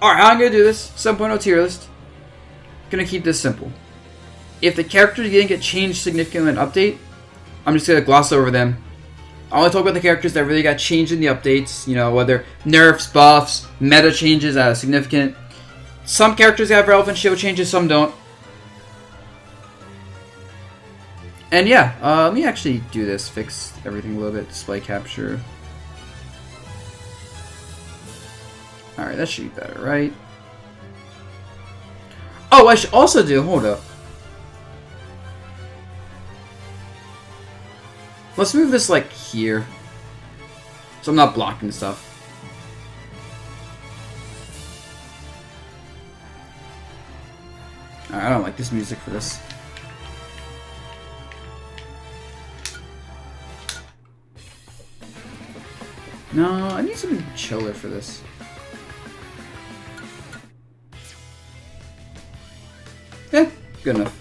Alright, how I'm going to do this, 7.0 tier list. Going to keep this simple. If the characters didn't get changed significantly in an update, I'm just going to gloss over them. I only talk about the characters that really got changed in the updates, you know, whether nerfs, buffs, meta changes that are significant. Some characters have relevant shield changes, some don't. And yeah, let me actually do this, fix everything a little bit, display capture. Alright, that should be better, right? Oh, I should also do, hold up. Let's move this, like, here. So I'm not blocking stuff. Alright, I don't like this music for this. No, I need something chiller for this. Yeah, good enough.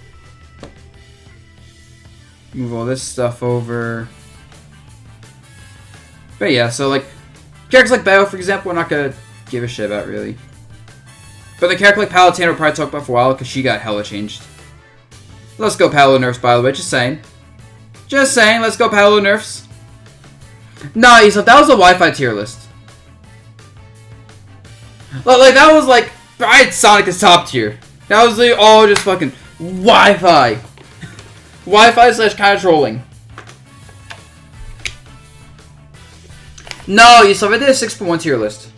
Move all this stuff over. But yeah, so like, characters like Banjo, for example, we're not gonna give a shit about, really. But the character like Palutena we'll probably talk about for a while, because she got hella changed. Let's go Palo nerfs, by the way, just saying. Just saying, let's go Palo nerfs. Nah, so that was a Wi-Fi tier list. Like, that was like, I had Sonic as top tier. That was like all just fucking Wi-Fi. Wi-Fi / kind of trolling. No, you saw I did a 6.1 tier list.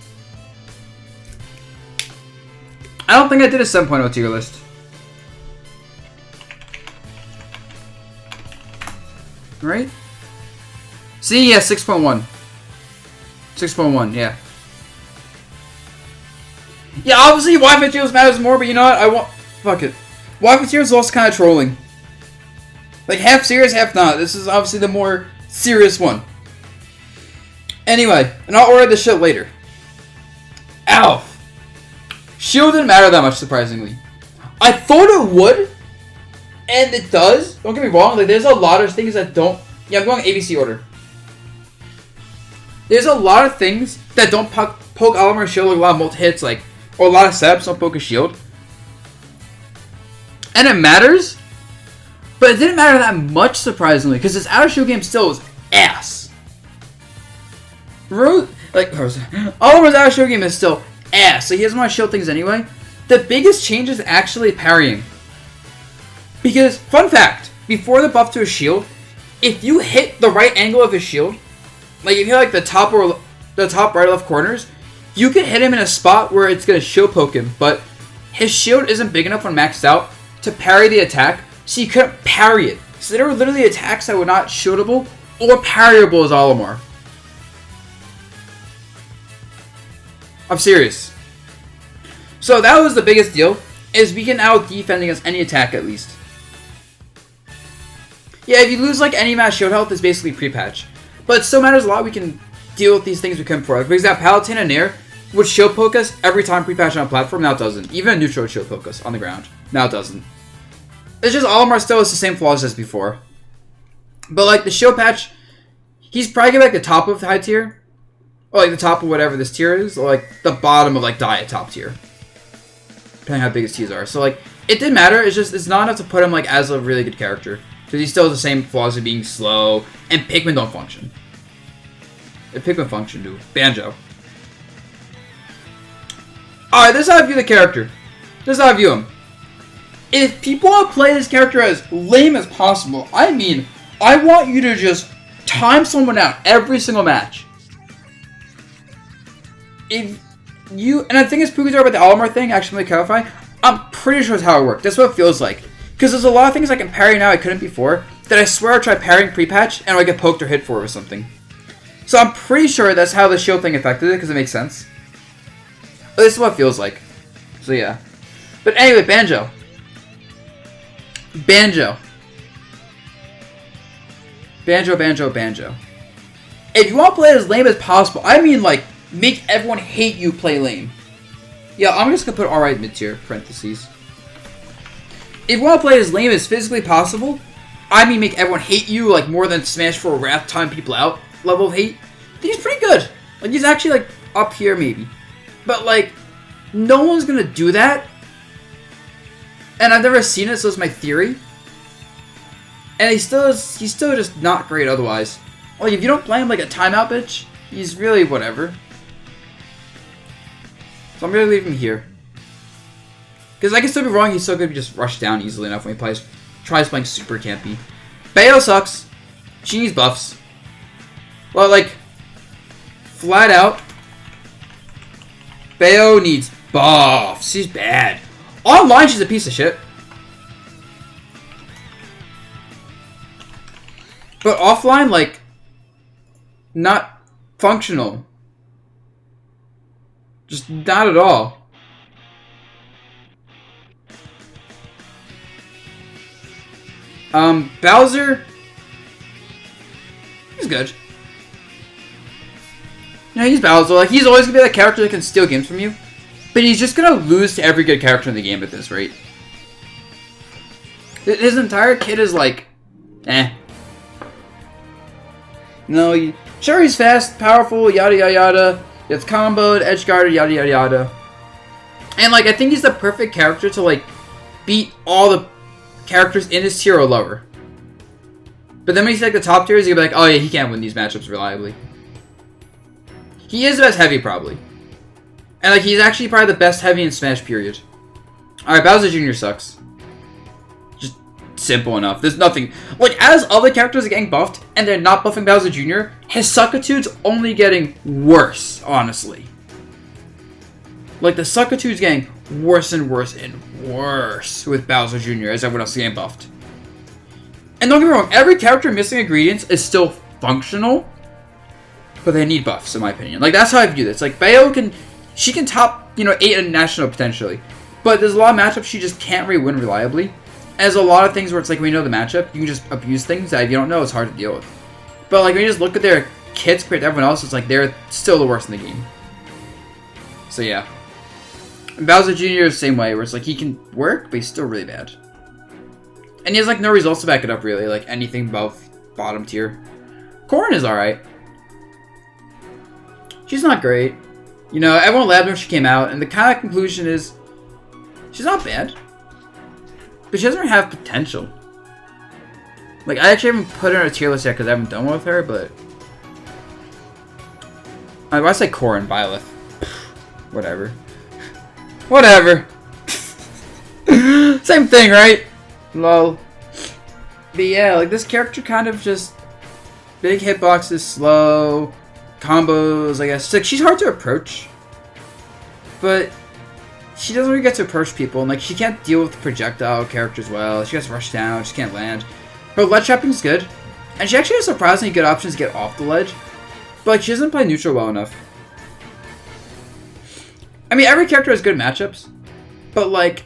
I don't think I did a 7.0 tier list. Right? See, yeah, 6.1. 6.1, yeah. Yeah, obviously Wi-Fi tiers matters more, but you know what? I want... Fuck it. Wi-Fi tiers is also kind of trolling. Like, half serious, half not. This is obviously the more serious one. Anyway, and I'll order this shit later. Alf. Shield didn't matter that much, surprisingly. I thought it would, and it does. Don't get me wrong, like, there's a lot of things that don't... Yeah, I'm going ABC order. There's a lot of things that don't poke Oliver's shield, like a lot of multi-hits, like, or a lot of setups don't poke a shield. And it matters, but it didn't matter that much, surprisingly, because this outer shield game still is ass. Oliver's outer shield game is still ass, so he doesn't want to shield things anyway. The biggest change is actually parrying. Because, fun fact, before the buff to his shield, if you hit the right angle of his shield, like if you hit like the top or the top right or left corners, you can hit him in a spot where it's going to shield poke him, but his shield isn't big enough when maxed out to parry the attack, so you couldn't parry it. So there were literally attacks that were not shieldable or parryable as Olimar. I'm serious. So that was the biggest deal, is we can now defend against any attack at least. Yeah, if you lose like any match shield health, it's basically pre-patch. But it still matters a lot. We can deal with these things we couldn't before. For example, Palutena Nair would shield poke us every time pre-patch on a platform. Now it doesn't. Even a neutral would shield poke us on the ground. Now it doesn't. It's just Olimar still has the same flaws as before. But like the shield patch, he's probably gonna be like the top of the high tier. Or like the top of whatever this tier is. Or like the bottom of like Diet top tier. Depending on how big his tiers are. So like, it didn't matter. It's just, it's not enough to put him like as a really good character. Because he still has the same flaws of being slow, and Pikmin don't function. If Pikmin function, do. Banjo. Alright, this is how I view the character. This is how I view him. If people want to play this character as lame as possible, I mean, I want you to just time someone out every single match. If you, and I think it's Pooka's about the Olimar thing, actually, let me clarify. I'm pretty sure that's how it worked. That's what it feels like. Because there's a lot of things I can parry now I couldn't before, that I swear I tried parrying pre-patch, and I get poked or hit for it or something. So I'm pretty sure that's how the shield thing affected it, because it makes sense. But this is what it feels like. So yeah. But anyway, Banjo. Banjo. Banjo, Banjo, Banjo. If you want to play it as lame as possible, I mean like, make everyone hate you play lame. Yeah, I'm just going to put alright mid-tier, parentheses. If you want to play as lame as physically possible, I mean make everyone hate you, like more than Smash 4 Wrath time people out level of hate, I think he's pretty good. Like he's actually like up here maybe. But like, No one's gonna do that. And I've never seen it, so it's my theory. And he's still just not great otherwise. Like, if you don't play him like a timeout bitch, he's really whatever. So I'm gonna leave him here. Because I can still be wrong, he's still gonna be just rushed down easily enough when he tries playing super campy. Bayo sucks. She needs buffs. Well, like, flat out, Bayo needs buffs. She's bad. Online, she's a piece of shit. But offline, like, not functional. Just not at all. Bowser, he's good. You know, he's Bowser. Like, he's always gonna be that character that can steal games from you. But he's just gonna lose to every good character in the game at this rate. His entire kit is like, eh. No, sure he's fast, powerful, yada yada yada. It's comboed, edge guarded, yada yada yada. And like, I think he's the perfect character to like beat all the characters in his tier or lower. But then when he's like the top tiers, you'll be like, oh yeah, he can't win these matchups reliably. He is the best heavy, probably. And like, he's actually probably the best heavy in Smash, period. Alright, Bowser Jr. sucks. Just simple enough. There's nothing. Like, as other characters are getting buffed, and they're not buffing Bowser Jr., his suckitude's only getting worse, honestly. Like, the suckitude's getting worse and worse and worse with Bowser Jr. as everyone else is getting buffed. And don't get me wrong, every character missing ingredients is still functional, but they need buffs, in my opinion. Like, that's how I view this. Like, Bayo she can top, 8 in National, potentially. But there's a lot of matchups she just can't really win reliably. And there's a lot of things where it's like, when you know the matchup, you can just abuse things that if you don't know, it's hard to deal with. But, like, when you just look at their kits compared to everyone else, it's like, they're still the worst in the game. So, yeah. And Bowser Jr. is the same way, where it's like, he can work, but he's still really bad. And he has, like, no results to back it up, really. Like, anything above bottom tier. Goran is alright. She's not great. Everyone laughed when she came out, and the kind of conclusion is, she's not bad. But she doesn't really have potential. Like, I actually haven't put her in a tier list yet, because I haven't done one with her, but... Why I say Goran, Byleth? Whatever. Whatever. Same thing, right? Lol. But yeah, like, this character kind of just... Big hitboxes, slow... Combos, I guess. Like, she's hard to approach. But... She doesn't really get to approach people. And, like, she can't deal with projectile characters well. She gets rushed down. She can't land. But ledge trapping is good. And she actually has surprisingly good options to get off the ledge. But, like, she doesn't play neutral well enough. I mean, every character has good matchups. But, like...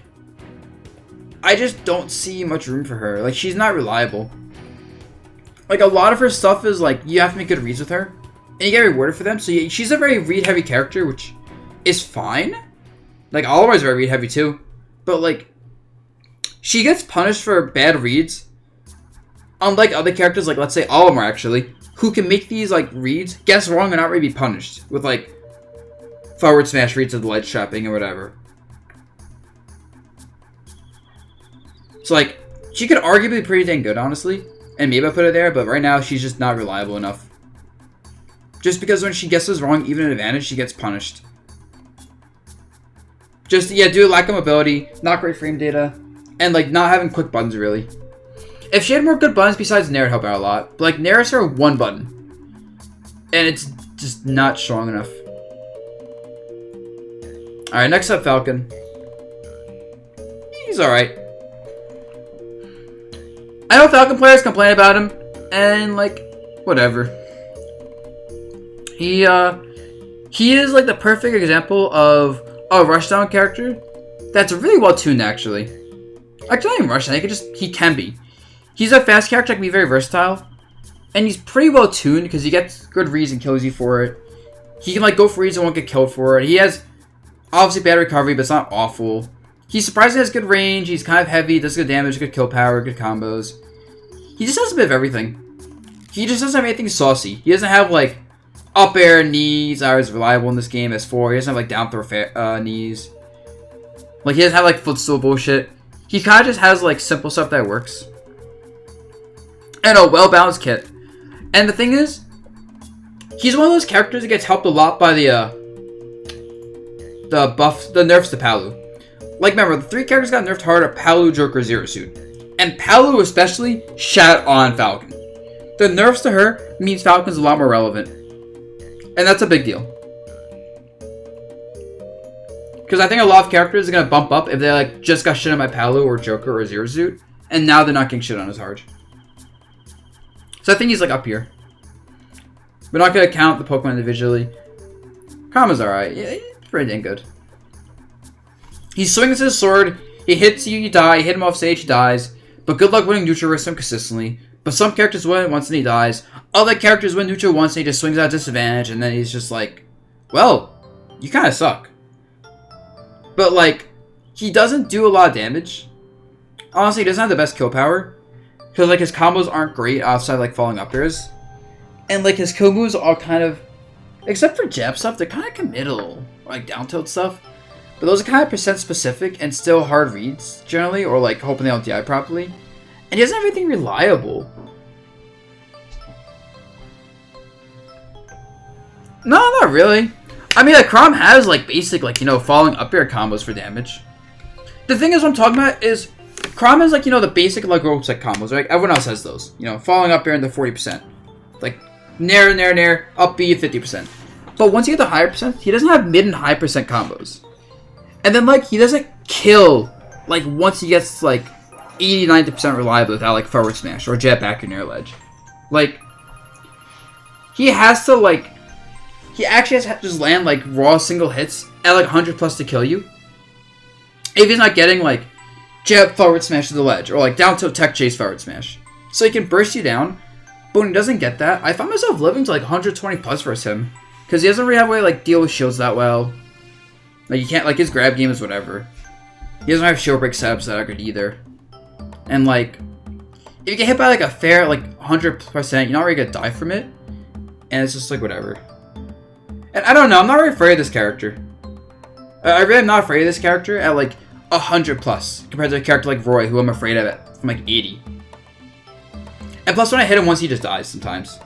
I just don't see much room for her. Like, she's not reliable. Like, a lot of her stuff is, like, you have to make good reads with her. And you get rewarded for them. So she's a very read-heavy character, which is fine. Like, Oliver's very read-heavy, too. But, like, she gets punished for bad reads. Unlike other characters, like, let's say Olimar, actually, who can make these, like, reads, guess wrong, and not really be punished. With, like, forward smash reads of the ledge trapping or whatever. So, like, she could arguably be pretty dang good, honestly. And maybe I put her there, but right now, she's just not reliable enough. Just because when she guesses wrong, even at advantage, she gets punished. Just, yeah, due to lack of mobility, not great frame data, and, like, not having quick buttons, really. If she had more good buttons besides Nair, it'd help out a lot. But, like, Nair is her one button. And it's just not strong enough. Alright, next up, Falcon. He's alright. I know Falcon players complain about him, and, like, whatever. He is, like, the perfect example of a rushdown character that's really well tuned, actually. Actually, not even rushdown, he can be. He's a fast character that can be very versatile, and he's pretty well tuned because he gets good reads and kills you for it. He can, like, go for reads and won't get killed for it. He has, obviously, bad recovery, but it's not awful. He surprisingly has good range, he's kind of heavy, does good damage, good kill power, good combos. He just has a bit of everything. He just doesn't have anything saucy. He doesn't have, like, Up air knees are as reliable in this game as 4. He doesn't have like down throw knees. Like he doesn't have like footstool bullshit. He kind of just has like simple stuff that works. And a well balanced kit. And the thing is, he's one of those characters that gets helped a lot by the nerfs to Palu. Like remember, the 3 characters got nerfed hard are Palu, Joker, Zero Suit. And Palu especially shat on Falcon. The nerfs to her means Falcon's a lot more relevant. And that's a big deal. Because I think a lot of characters are going to bump up if they like just got shit on by Palu or Joker or Zero Suit. And now they're not getting shit on as hard. So I think he's like up here. We're not going to count the Pokemon individually. Kama's alright. Yeah, he's pretty dang good. He swings his sword. He hits you, you die. You hit him off stage, he dies. But good luck winning neutral with him consistently. But some characters win once and he dies. Other characters win neutral once and he just swings out disadvantage. And then he's just like, well, you kind of suck. But like, he doesn't do a lot of damage. Honestly, he doesn't have the best kill power. Because like his combos aren't great outside like falling up airs. And like his kill moves are kind of, except for jab stuff, they're kind of committal. Like down tilt stuff. But those are kind of percent specific and still hard reads generally. Or like hoping they don't DI properly. And he doesn't have anything reliable. No, not really. I mean, like, Chrom has, like, basic, like, you know, falling up air combos for damage. The thing is, what I'm talking about is, Chrom has, like, you know, the basic, like, ropes, like, combos, right? Everyone else has those. You know, falling up air in the 40%. Like, nair, nair, nair, up B, 50%. But once you get the higher percent, he doesn't have mid and high percent combos. And then, like, he doesn't kill, like, once he gets, like, 80-90% reliable without, like, forward smash or jet back or near ledge. Like, he has to, like, he actually has to just land, like, raw single hits at, like, 100 plus to kill you. If he's not getting, like, jab forward smash to the ledge or, like, down tilt tech chase forward smash. So he can burst you down, but when he doesn't get that, I find myself living to, like, 120 plus versus him. Because he doesn't really have a way to, like, deal with shields that well. Like, you can't, like, his grab game is whatever. He doesn't have shield break setups that are good either. And, like, if you get hit by, like, a fair, like, 100%, you're not really gonna die from it. And it's just, like, whatever. And I don't know, I'm not really afraid of this character. I really am not afraid of this character at, like, 100 plus. Compared to a character like Roy, who I'm afraid of it from, like, 80. And plus, when I hit him once, he just dies sometimes.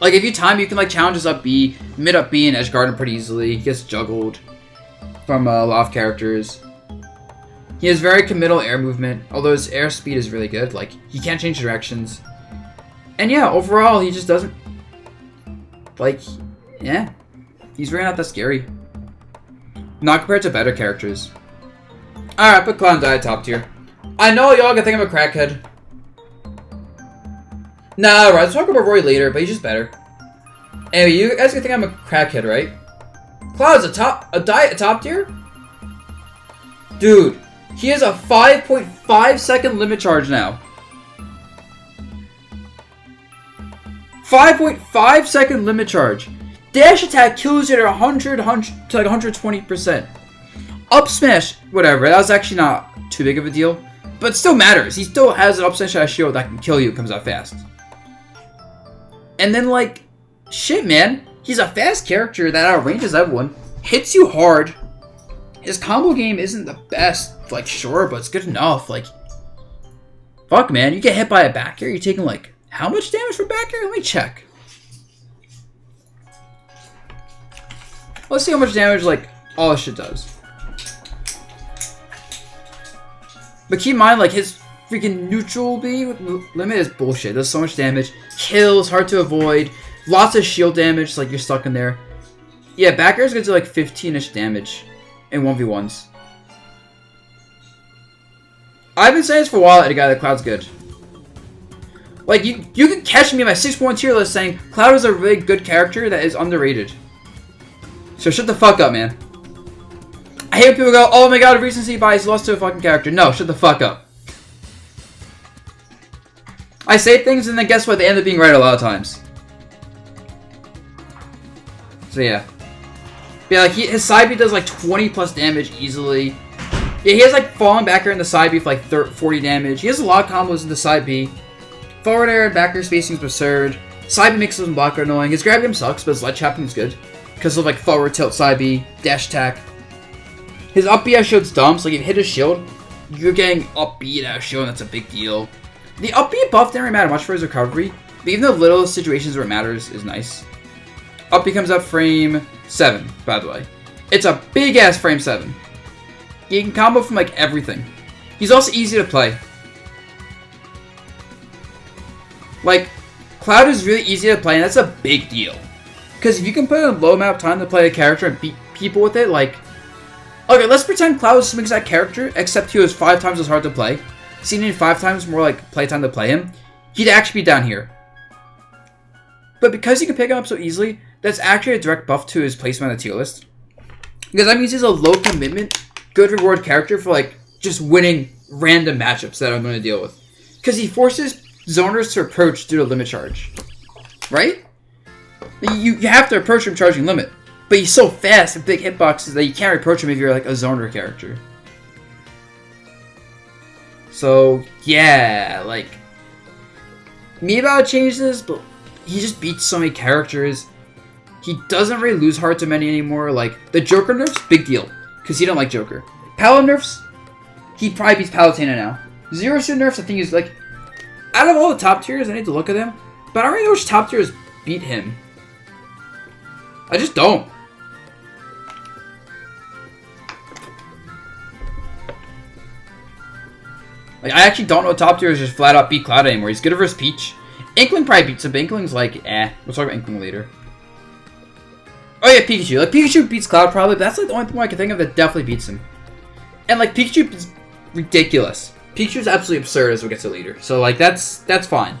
Like, if you time, you can, like, challenge his up B, mid up B, and edge guard him pretty easily. He gets juggled from a lot of characters. He has very committal air movement, although his air speed is really good. Like, he can't change directions. And yeah, overall, he just doesn't... Like, yeah. He's really not that scary. Not compared to better characters. Alright, put Clown Die top tier. I know y'all gonna think I'm a crackhead. Nah, right, let's talk about Roy later, but he's just better. Anyway, you guys gonna think I'm a crackhead, right? Cloud's a top tier? Dude, he has a 5.5 second limit charge now. 5.5 second limit charge. Dash attack kills you at 100 to like 120%. Up smash, whatever, that was actually not too big of a deal. But it still matters. He still has an up smash shield that can kill you, it comes out fast. And then, like, shit, man. He's a fast character that outranges everyone. Hits you hard. His combo game isn't the best. Like, sure, but it's good enough. Like, fuck, man. You get hit by a back air, you're taking, like, how much damage for back air? Let me check. Let's see how much damage, like, all this shit does. But keep in mind, like, his freaking neutral B with limit is bullshit. It does so much damage. Kills, hard to avoid. Lots of shield damage, like, you're stuck in there. Yeah, back air is going to do, like, 15-ish damage in 1v1s. I've been saying this for a while, Eddie Guy, that Cloud's good. Like, you can catch me in my 6-1 tier list saying Cloud is a really good character that is underrated. So shut the fuck up, man. I hate when people go, oh my god, recency bias lost to a fucking character. No, shut the fuck up. I say things and then guess what? They end up being right a lot of times. So yeah. Yeah, like his side B does like 20 plus damage easily. Yeah, he has like falling back air in the side B for like 40 damage. He has a lot of combos in the side B. Forward air and back air spacing is absurd. Side B makes him blocker annoying. His grab game sucks, but his ledge trapping is good. Because of like forward tilt side B, dash attack. His up B shield's dumb, so like if you hit his shield, you're getting up B out of shield, and that's a big deal. The up B buff didn't really matter much for his recovery, but even the little situations where it matters is nice. Up B comes up frame 7, by the way. It's a big ass frame 7. He can combo from like everything. He's also easy to play. Like, Cloud is really easy to play, and that's a big deal. Because if you can put in a low amount of time to play a character and beat people with it, like... Okay, let's pretend Cloud was the exact character, except he was 5 times as hard to play. So you need 5 times more like playtime to play him. He'd actually be down here. But because you can pick him up so easily, that's actually a direct buff to his placement on the tier list. Because that means he's a low commitment, good reward character for like just winning random matchups that I'm going to deal with. Because he forces zoners to approach due to limit charge. Right? You have to approach him charging limit. But he's so fast with big hitboxes that you can't approach him if you're like a zoner character. So, yeah, like... Me about change this, but he just beats so many characters. He doesn't really lose hard to many anymore. Like, the Joker nerfs, big deal. Because he don't like Joker. Palo nerfs, he probably beats Palutena now. Zero Suit nerfs, I think he's like... Out of all the top tiers, I need to look at them. But I don't really know which top tiers beat him. I just don't. Like, I actually don't know top tiers just flat out beat Cloud anymore. He's good versus Peach. Inkling probably beats him, but Inkling's like, eh. We'll talk about Inkling later. Oh yeah, Pikachu. Like, Pikachu beats Cloud probably, but that's like the only thing I can think of that definitely beats him. And like, Pikachu is ridiculous. Pikachu's absolutely absurd as we get to later. So like, that's fine.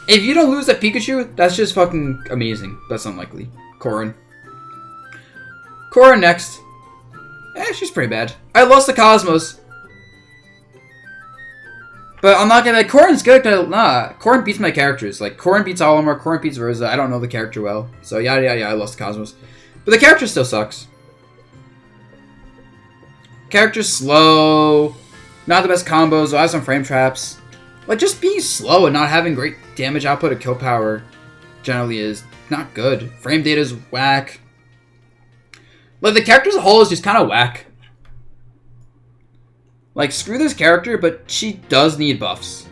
If you don't lose that Pikachu, that's just fucking amazing. That's unlikely. Goran. Goran next. Eh, she's pretty bad. I lost the Cosmos. But I'm not gonna... Goran's good, nah. Goran beats my characters. Like, Goran beats Olimar, Goran beats Rosa. I don't know the character well. So, yada, yada, yada, I lost the Cosmos. But the character still sucks. Character's slow. Not the best combos. Has some frame traps. Like, just being slow and not having great damage output or kill power generally is not good. Frame data's whack. Like, the character as a whole is just kind of whack. Like, screw this character, but she does need buffs.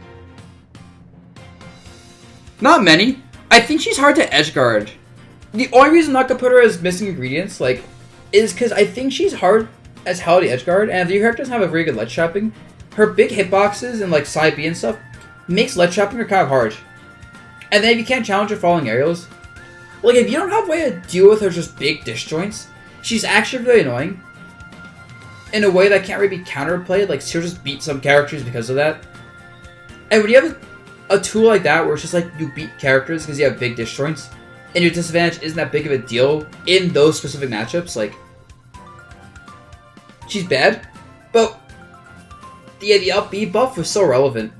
Not many. I think she's hard to edgeguard. The only reason I'm not gonna put her as missing ingredients, like, is because I think she's hard as hell to edgeguard, and if the character doesn't have a very good ledge trapping, her big hitboxes and, like, side B and stuff makes ledge trapping her kind of hard. And then if you can't challenge her falling aerials, like, if you don't have a way to deal with her just big disjoints, she's actually really annoying. In a way that can't really be counterplayed, like, she'll just beat some characters because of that. And when you have a tool like that, where it's just like, you beat characters because you have big disjoints, and your disadvantage isn't that big of a deal in those specific matchups, like, she's bad. But, yeah, the up B buff was so relevant.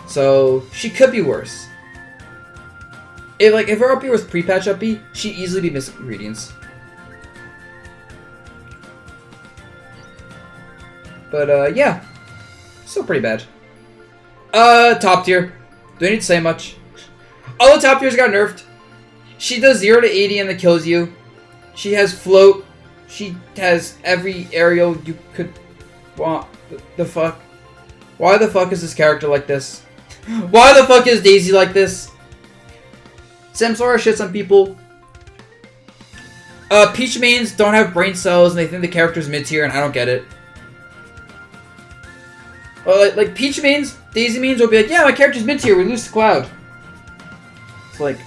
So, she could be worse. If her up B was pre-patch up B, she'd easily be missing ingredients. But, yeah. Still pretty bad. Top tier. Do I need to say much? All the top tiers got nerfed. She does 0 to 80 and it kills you. She has float. She has every aerial you could want. The fuck? Why the fuck is this character like this? Why the fuck is Daisy like this? Samsara shits on people. Peach mains don't have brain cells and they think the character's mid-tier and I don't get it. Like Peach mains, Daisy mains will be like, yeah, my character's mid-tier, we lose to Cloud. It's like...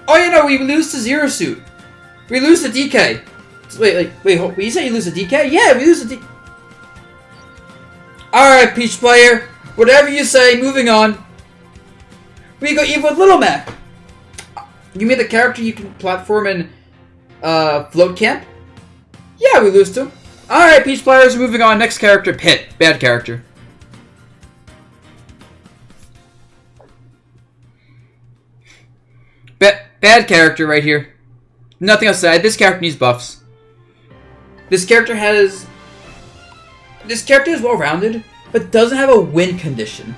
Oh, you know, we lose to Zero Suit. We lose to DK. Wait, you say you lose to DK? Yeah, we lose to DK. Alright, Peach player. Whatever you say, moving on. We go even with Little Mac. You made the character you can platform in Float Camp? Yeah, we lose to him. Alright, Peach players, moving on. Next character, Pit. Bad character. Bad character right here. Nothing else to say. This character needs buffs. This character is well-rounded, but doesn't have a win condition.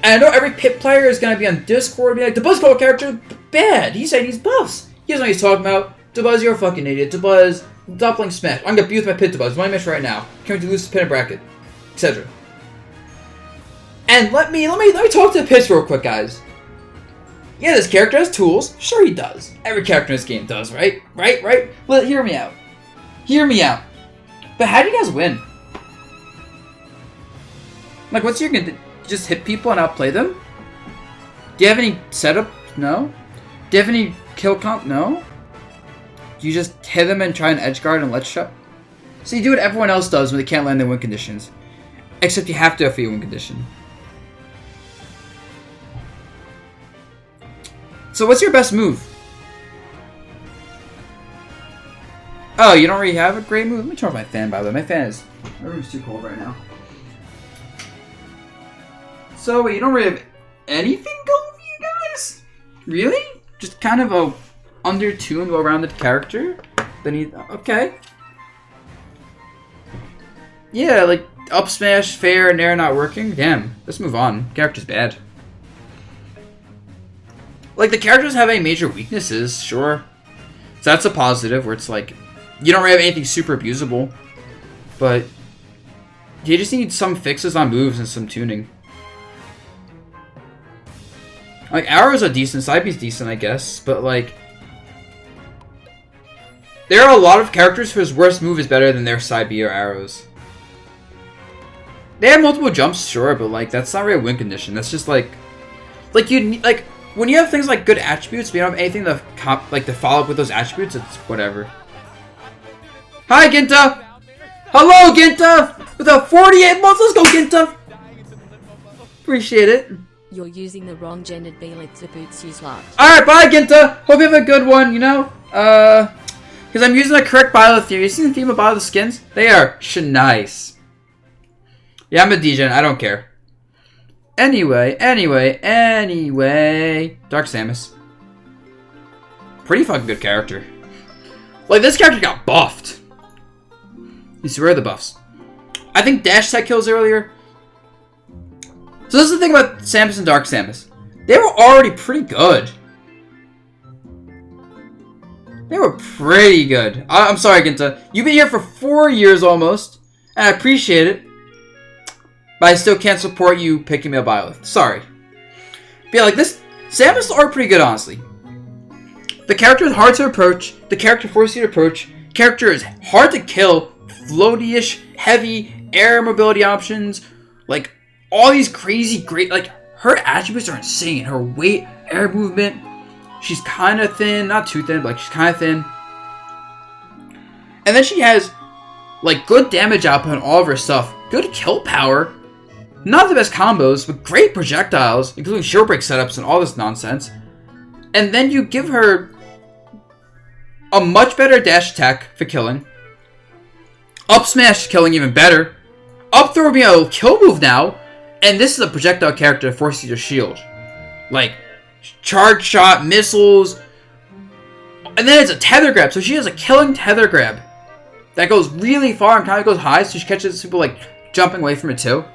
And I know every Pit player is gonna be on Discord and be like, Dabuz character bad. He said he's buffs. He doesn't know what he's talking about. Dabuz, you're a fucking idiot. Dabuz, stop playing Smash. I'm gonna be with my Pit Dabuz. My match right now. Can't wait to lose the Pit and bracket, etc. And let me talk to the Pits real quick, guys. Yeah, this character has tools. Sure, he does. Every character in this game does, right? Right? Well, hear me out. But how do you guys win? Like, what's your gonna just hit people and outplay them? Do you have any setup? No. Do you have any kill comp? No. Do you just hit them and try and edge guard and let's shot? So you do what everyone else does when they can't land their win conditions. Except you have to for your win condition. So what's your best move? Oh, you don't really have a great move? Let me turn off my fan, by the way. My room's too cold right now. So, wait, you don't really have anything going for you guys? Really? Just kind of a under-tuned, well-rounded character? Okay. Yeah, like, up smash, fair, and air not working? Damn, let's move on. Character's bad. Like, the characters have any major weaknesses, sure. So that's a positive, where it's like, you don't really have anything super abusable. But you just need some fixes on moves and some tuning. Like, arrows are decent, side B's decent, I guess, but like, there are a lot of characters whose worst move is better than their side B or arrows. They have multiple jumps, sure, but like, that's not really a win condition. That's just like you need, like, when you have things like good attributes, but you don't have anything to to follow up with those attributes, it's whatever. Hi, Ginta! Hello, Ginta! With a 48 months, let's go, Ginta! Appreciate it. You're using the wrong gendered Beelitz Dabuz you slut. Alright, bye, Ginta! Hope you have a good one, you know? Because I'm using the correct bio theory. You see the female bio skins? They are nice. Yeah, I'm a degen, I don't care. Anyway. Dark Samus. Pretty fucking good character. Like, this character got buffed. You see, where are the buffs? I think dash tech kills earlier. So this is the thing about Samus and Dark Samus. They were already pretty good. I'm sorry, Ginta. You've been here for 4 years almost, and I appreciate it. But I still can't support you picking me a Byleth. Sorry. But yeah, like this, Samus are pretty good, honestly. The character is hard to approach. The character forces you to approach. Character is hard to kill. Floaty-ish, heavy, air mobility options. Like, all these crazy great, like, her attributes are insane. Her weight, air movement. She's kind of thin. Not too thin, but like, she's kind of thin. And then she has, like, good damage output on all of her stuff. Good kill power. Not the best combos, but great projectiles, including shield break setups and all this nonsense. And then you give her a much better dash attack for killing. Up smash killing even better. Up throw would be a kill move now. And this is a projectile character that forces you to shield. Like, charge shot, missiles. And then it's a tether grab. So she has a killing tether grab. That goes really far and kind of goes high. So she catches people like jumping away from it too.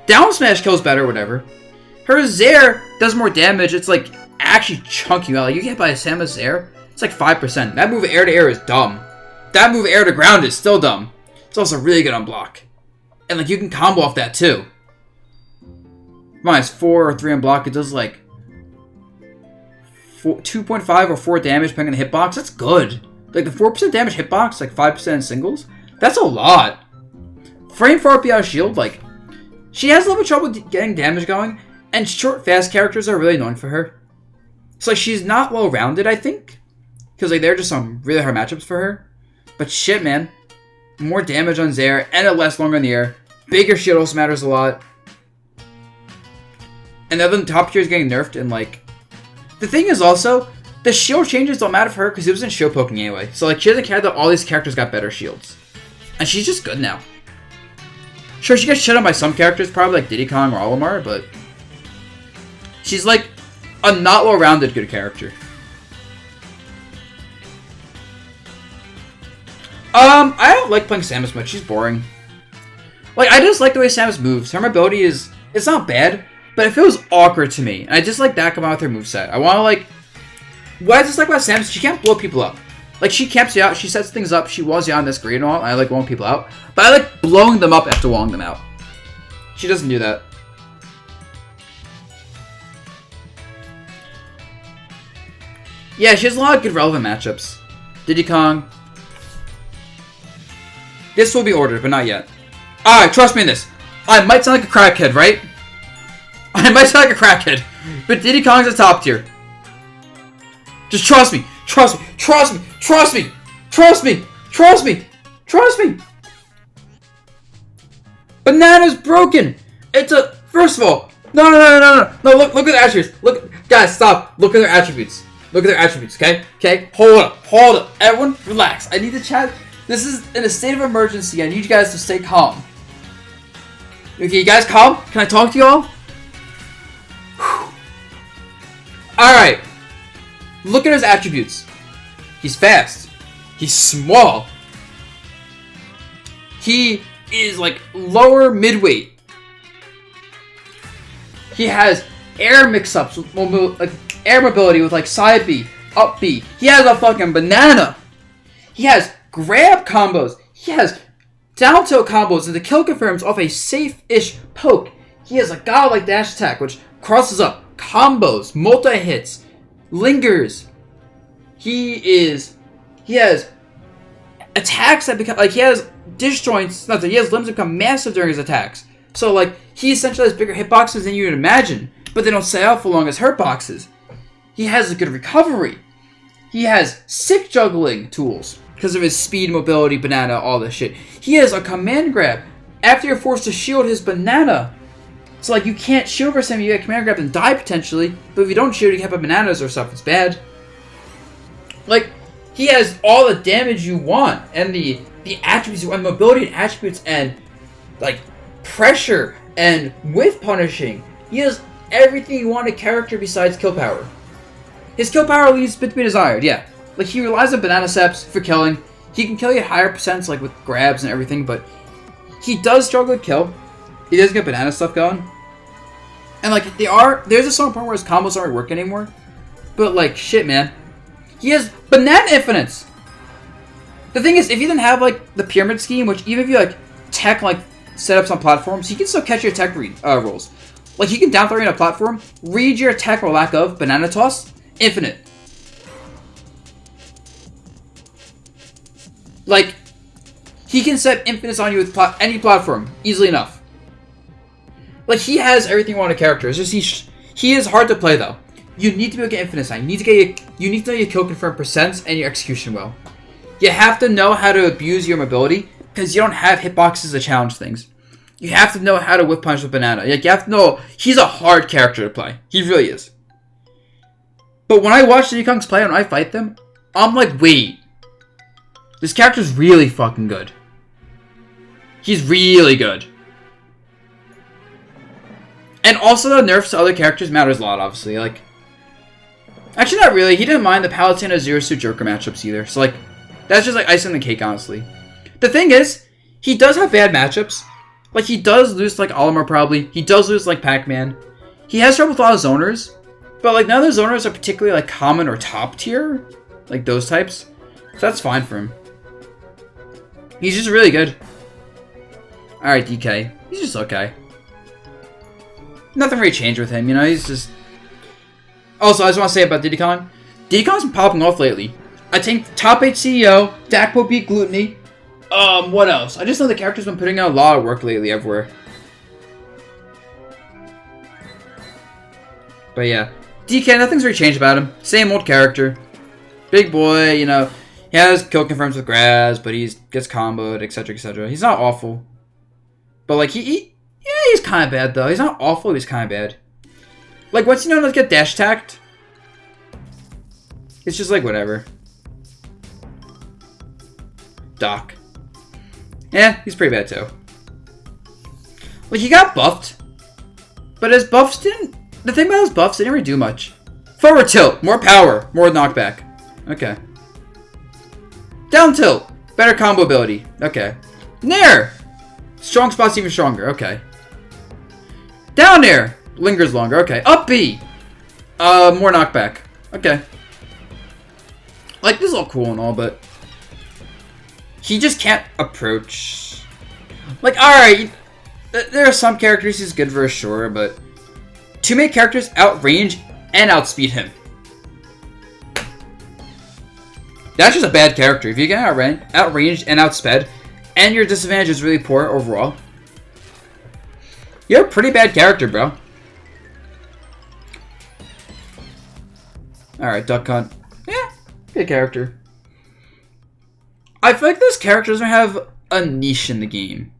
Down smash kills better, whatever. Her Zair does more damage. It's like actually chunky you out. Like, you get hit by a Samus Zair, it's like 5%. That move air to air is dumb. That move air to ground is still dumb. It's also really good on block. And like, you can combo off that too. Minus 4 or 3 on block, it does like 2.5 or 4 damage depending on the hitbox. That's good. Like the 4% damage hitbox, like 5% in singles. That's a lot. Frame 4 RP out of shield, like, she has a little bit of trouble getting damage going, and short, fast characters are really annoying for her. So like, she's not well-rounded, I think, because like, there are just some really hard matchups for her. But shit, man, more damage on Zair, and it lasts longer in the air. Bigger shield also matters a lot. And the other top tier is getting nerfed, and like, the thing is also, the shield changes don't matter for her because it wasn't shield poking anyway. So like, she doesn't care that all these characters got better shields, and she's just good now. Sure, she gets shit on by some characters, probably like Diddy Kong or Olimar, but she's like a not well-rounded good character. I don't like playing Samus much. She's boring. Like, I just like the way Samus moves. Her mobility is, it's not bad, but it feels awkward to me. And I just like that combined with her moveset. I want to like... What I just like about Samus, she can't blow people up. Like, she camps you out, she sets things up, she walls you out, and that's great and all. I like walling people out. But I like blowing them up after walling them out. She doesn't do that. Yeah, she has a lot of good relevant matchups. Diddy Kong. This will be ordered, but not yet. Alright, trust me in this. I might sound like a crackhead, right? I might sound like a crackhead. But Diddy Kong's a top tier. Just trust me. Trust me. Trust me. Trust me. Trust me. Trust me. Trust me. Banana's broken. It's a... First of all. No. Look at the attributes. Look. Guys, stop. Look at their attributes. Look at their attributes, okay? Okay? Hold up. Everyone, relax. I need to chat. This is in a state of emergency. I need you guys to stay calm. Okay, you guys calm? Can I talk to you all? Alright. Look at his attributes. He's fast. He's small. He is like lower midweight. He has air mix-ups, like air mobility with like side B, up B. He has a fucking banana. He has grab combos. He has down tilt combos and the kill confirms off a safe-ish poke. He has a godlike dash attack which crosses up, combos, multi-hits, lingers. He has attacks that become, like he has disjoints, he has limbs that become massive during his attacks. So like, he essentially has bigger hitboxes than you would imagine, but they don't stay out for long as hurt boxes. He has a good recovery. He has sick juggling tools because of his speed, mobility, banana, all this shit. He has a command grab after you're forced to shield his banana. So like, you can't shield for something, you get command grab and die potentially, but if you don't shield, you can have bananas or stuff, it's bad. Like, he has all the damage you want, and the attributes you want, mobility and attributes, and like pressure and whiff punishing. He has everything you want in a character besides kill power. His kill power leaves a bit to be desired, yeah. Like, he relies on banana saps for killing. He can kill you at higher percents, like with grabs and everything, but he does struggle with kill. He doesn't get banana stuff going. And like, there's a certain point where his combos aren't working anymore. But like, shit, man. He has banana infinites. The thing is, if you didn't have like the pyramid scheme, which even if you like tech like setups on platforms, he can still catch your tech rolls. Like, you can down throw in a platform, read your attack or lack of, banana toss, infinite. Like, he can set infinites on you with any platform, easily enough. Like, he has everything you want in a character. It's just he is hard to play though. You need to be able to get infinites on. You need to know your kill confirm percents and your execution well. You have to know how to abuse your mobility, because you don't have hitboxes to challenge things. You have to know how to whip punch with banana. Like, you have to know, he's a hard character to play. He really is. But when I watch the Ikongs play and I fight them, I'm like, wait. This character's really fucking good. He's really good. And also the nerfs to other characters matters a lot, obviously. Like, actually not really. He didn't mind the Palutena Zero Suit Joker matchups either. So like, that's just like icing on the cake, honestly. The thing is, he does have bad matchups. Like, he does lose like Olimar probably. He does lose like Pac-Man. He has trouble with a lot of zoners. But like, none of the zoners are particularly like common or top tier. Like those types. So that's fine for him. He's just really good. Alright, DK. He's just okay. Nothing really changed with him, you know, he's just... Also, I just want to say about Diddy Kong. Diddy Kong's been popping off lately. I think top 8 CEO, Dakpo beat Gluttony. What else? I just know the character's been putting out a lot of work lately everywhere. But yeah. DK, nothing's really changed about him. Same old character. Big boy, you know. He has kill confirms with grabs, but he gets comboed, etc, etc. He's not awful. But like, he's kind of bad though. He's not awful, he's kind of bad. Like, once you know how to get dash attacked, it's just like, whatever. Doc. Yeah, he's pretty bad too. Like, he got buffed, but his buffs didn't... The thing about his buffs, they didn't really do much. Forward tilt, more power, more knockback. Okay. Down tilt, better combo ability. Okay. Nair! Strong spots even stronger. Okay. Down air! Lingers longer. Okay. Up B! More knockback. Okay. Like, this is all cool and all, but... he just can't approach... like, alright, there are some characters he's good for, sure, but... too many characters outrange and outspeed him. That's just a bad character. If you get outranged and outsped, and your disadvantage is really poor overall, you're a pretty bad character, bro. Alright, Duck Hunt. Yeah, good character. I feel like this character doesn't have a niche in the game.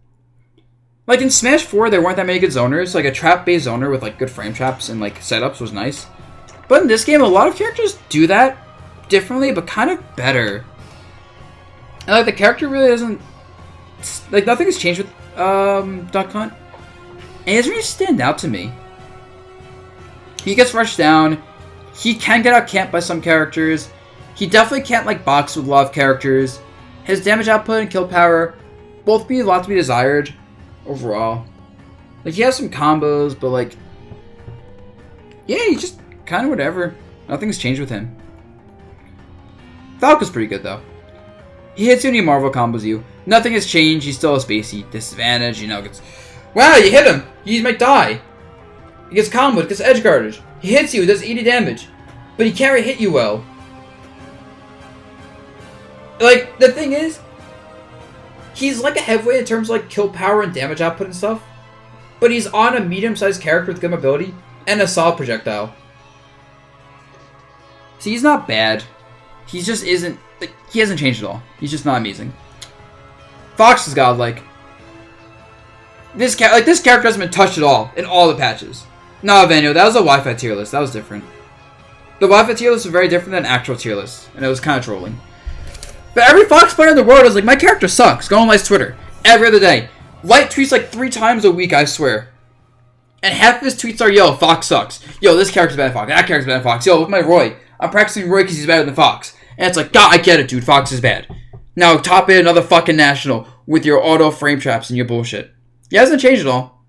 Like in Smash 4, there weren't that many good zoners. Like a trap-based zoner with like good frame traps and like setups was nice. But in this game, a lot of characters do that differently, but kind of better. And like the character really doesn't, like nothing has changed with Duck Hunt. And he doesn't really stand out to me. He gets rushed down. He can get out camped by some characters. He definitely can't like box with a lot of characters. His damage output and kill power both be a lot to be desired overall. Like he has some combos, but like, yeah, he's just kind of whatever. Nothing's changed with him. Falcon's pretty good though. He hits you and he Marvel combos you. Nothing has changed. He's still a spacey disadvantage. You know, gets, wow, you hit him. He might die. He gets comboed, gets edge guarded. He hits you, does 80 damage, but he can't really hit you well. Like, the thing is, he's like a heavyweight in terms of like kill power and damage output and stuff, but he's on a medium-sized character with good mobility and a solid projectile. See, he's not bad. He just isn't, like, he hasn't changed at all. He's just not amazing. Fox is godlike. This character hasn't been touched at all in all the patches. Nah, Banjo, that was a Wi-Fi tier list. That was different. The Wi-Fi tier list was very different than actual tier lists, and it was kind of trolling. But every Fox player in the world is like, my character sucks. Go on Light's Twitter every other day. Light tweets like 3 times a week, I swear. And half of his tweets are, yo, Fox sucks. Yo, this character's better than Fox. That character's better than Fox. Yo, look at my Roy. I'm practicing Roy because he's better than Fox. And it's like, God, I get it, dude. Fox is bad. Now top in another fucking national with your auto frame traps and your bullshit. He hasn't changed at all.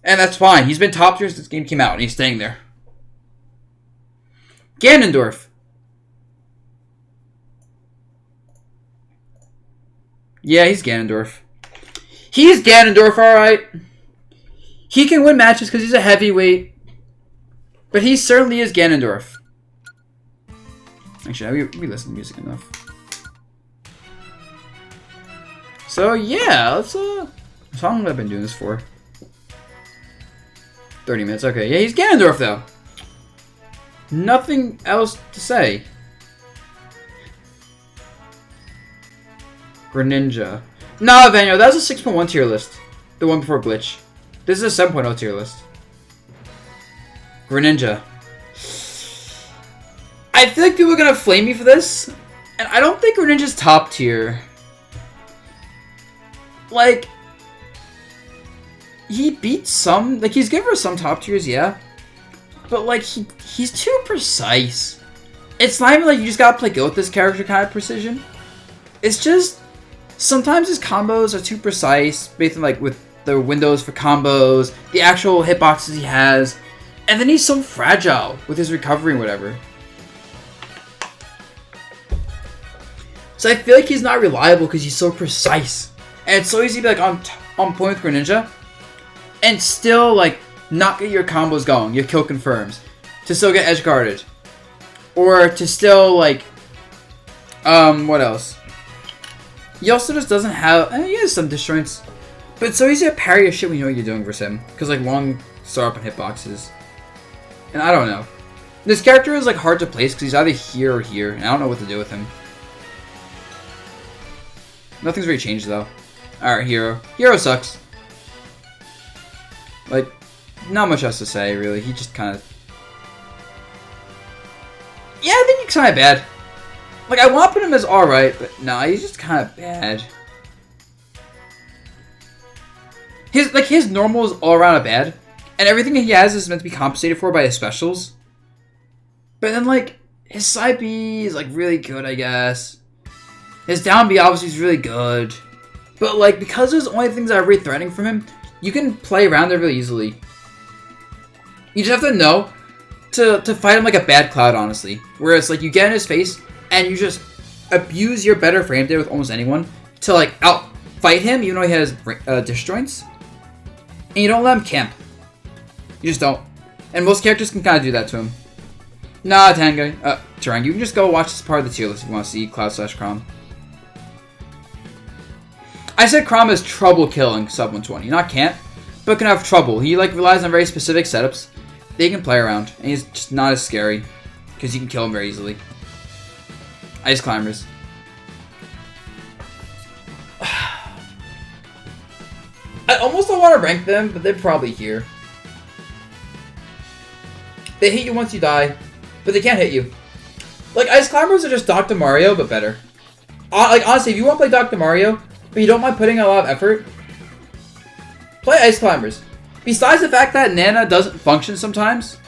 And that's fine. He's been top tier since this game came out, and he's staying there. Ganondorf. Yeah, he's Ganondorf. He's Ganondorf, alright. He can win matches because he's a heavyweight. But he certainly is Ganondorf. Actually, we listen to music enough. So, yeah, let's, how long have I been doing this for? 30 minutes, okay. Yeah, he's Ganondorf, though. Nothing else to say. Greninja. Nah, Banjo, that was a 6.1 tier list. The one before Glitch. This is a 7.0 tier list. Greninja. I feel like people are gonna flame me for this, and I don't think Greninja's top tier. Like, he beats some, like, he's good for some top tiers, yeah. But, like, he's too precise. It's not even like you just gotta play good with this character kind of precision. It's just, sometimes his combos are too precise, based on, like, with the windows for combos, the actual hitboxes he has, and then he's so fragile with his recovery and whatever. So I feel like he's not reliable because he's so precise. And it's so easy to be, like, on point with Greninja, and still, like, not get your combos going, your kill confirms, to still get edge guarded, or to still, like, what else? He also just doesn't have, he has some disjoints, but it's so easy to parry your shit when you know what you're doing versus him, because, like, long start up and hitboxes, and I don't know. This character is, like, hard to place because he's either here or here, and I don't know what to do with him. Nothing's really changed, though. Alright, Hero. Hero sucks. Like, not much else to say, really. He just kind of... yeah, I think he's kind of bad. Like, I want to put him as alright, but nah, he's just kind of bad. His normal is all around bad, and everything he has is meant to be compensated for by his specials. But then, like, his side B is, like, really good, I guess. His down B obviously is really good. But, like, because there's only things that are really threatening from him, you can play around it really easily. You just have to know to fight him like a bad cloud, honestly. Whereas, like, you get in his face, and you just abuse your better frame data with almost anyone to, like, out-fight him, even though he has disjoints. And you don't let him camp. You just don't. And most characters can kind of do that to him. Nah, Tarang, you can just go watch this part of the tier list if you want to see Cloud/Chrom. I said Chrom has trouble killing sub 120, not can't, but can have trouble. He like relies on very specific setups that he can play around, and he's just not as scary because you can kill him very easily. Ice Climbers. I almost don't want to rank them, but they're probably here. They hit you once you die, but they can't hit you. Like, Ice Climbers are just Dr. Mario, but better. Like, honestly, if you want to play Dr. Mario, but you don't mind putting a lot of effort, play Ice Climbers. Besides the fact that Nana doesn't function sometimes,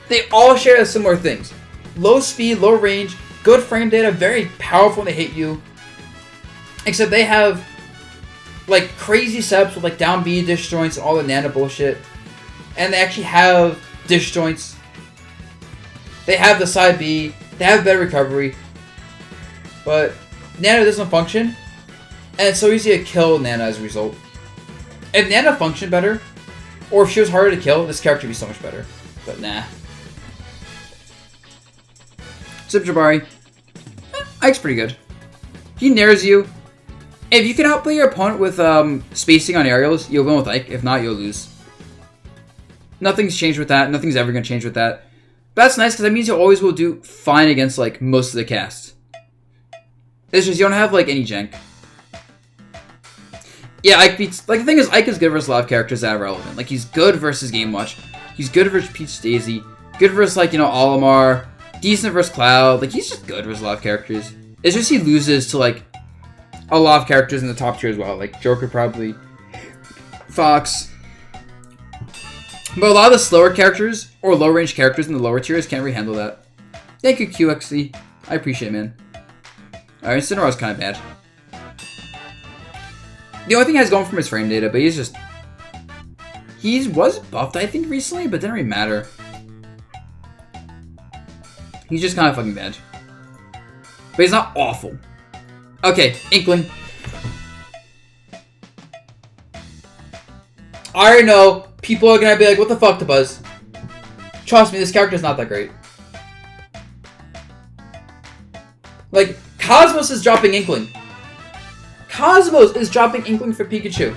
they all share similar things. Low speed, low range, good frame data, very powerful when they hit you. Except they have, like, crazy setups with, like, down B disjoints and all the Nana bullshit. And they actually have disjoints. They have the side B. They have better recovery. But Nana doesn't function. And it's so easy to kill Nana as a result. If Nana functioned better, or if she was harder to kill, this character would be so much better. But nah. Zip Jabari. Ike's pretty good. He nares you. If you can outplay your opponent with spacing on aerials, you'll win with Ike. If not, you'll lose. Nothing's changed with that. Nothing's ever going to change with that. But that's nice because that means you always will do fine against like most of the cast. It's just you don't have like any jank. Yeah, Ike beats... Like, the thing is, Ike is good versus a lot of characters that are relevant. Like, he's good versus Game Watch. He's good versus Peach Daisy. Good versus, like, you know, Olimar. Decent versus Cloud. Like, he's just good versus a lot of characters. It's just he loses to, like, a lot of characters in the top tier as well. Like, Joker probably. Fox. But a lot of the slower characters, or low-range characters in the lower tiers can't really handle that. Thank you, QXC. I appreciate it, man. Alright, Cinera's kind of bad. The only thing he has going from his frame data, but he's just... He was buffed, I think, recently, but it didn't really matter. He's just kind of fucking bad. But he's not awful. Okay, Inkling. I already know people are gonna be like, what the fuck, Dabuz? Trust me, this character's not that great. Like, Cosmos is dropping Inkling. Cosmos is dropping Inkling for Pikachu.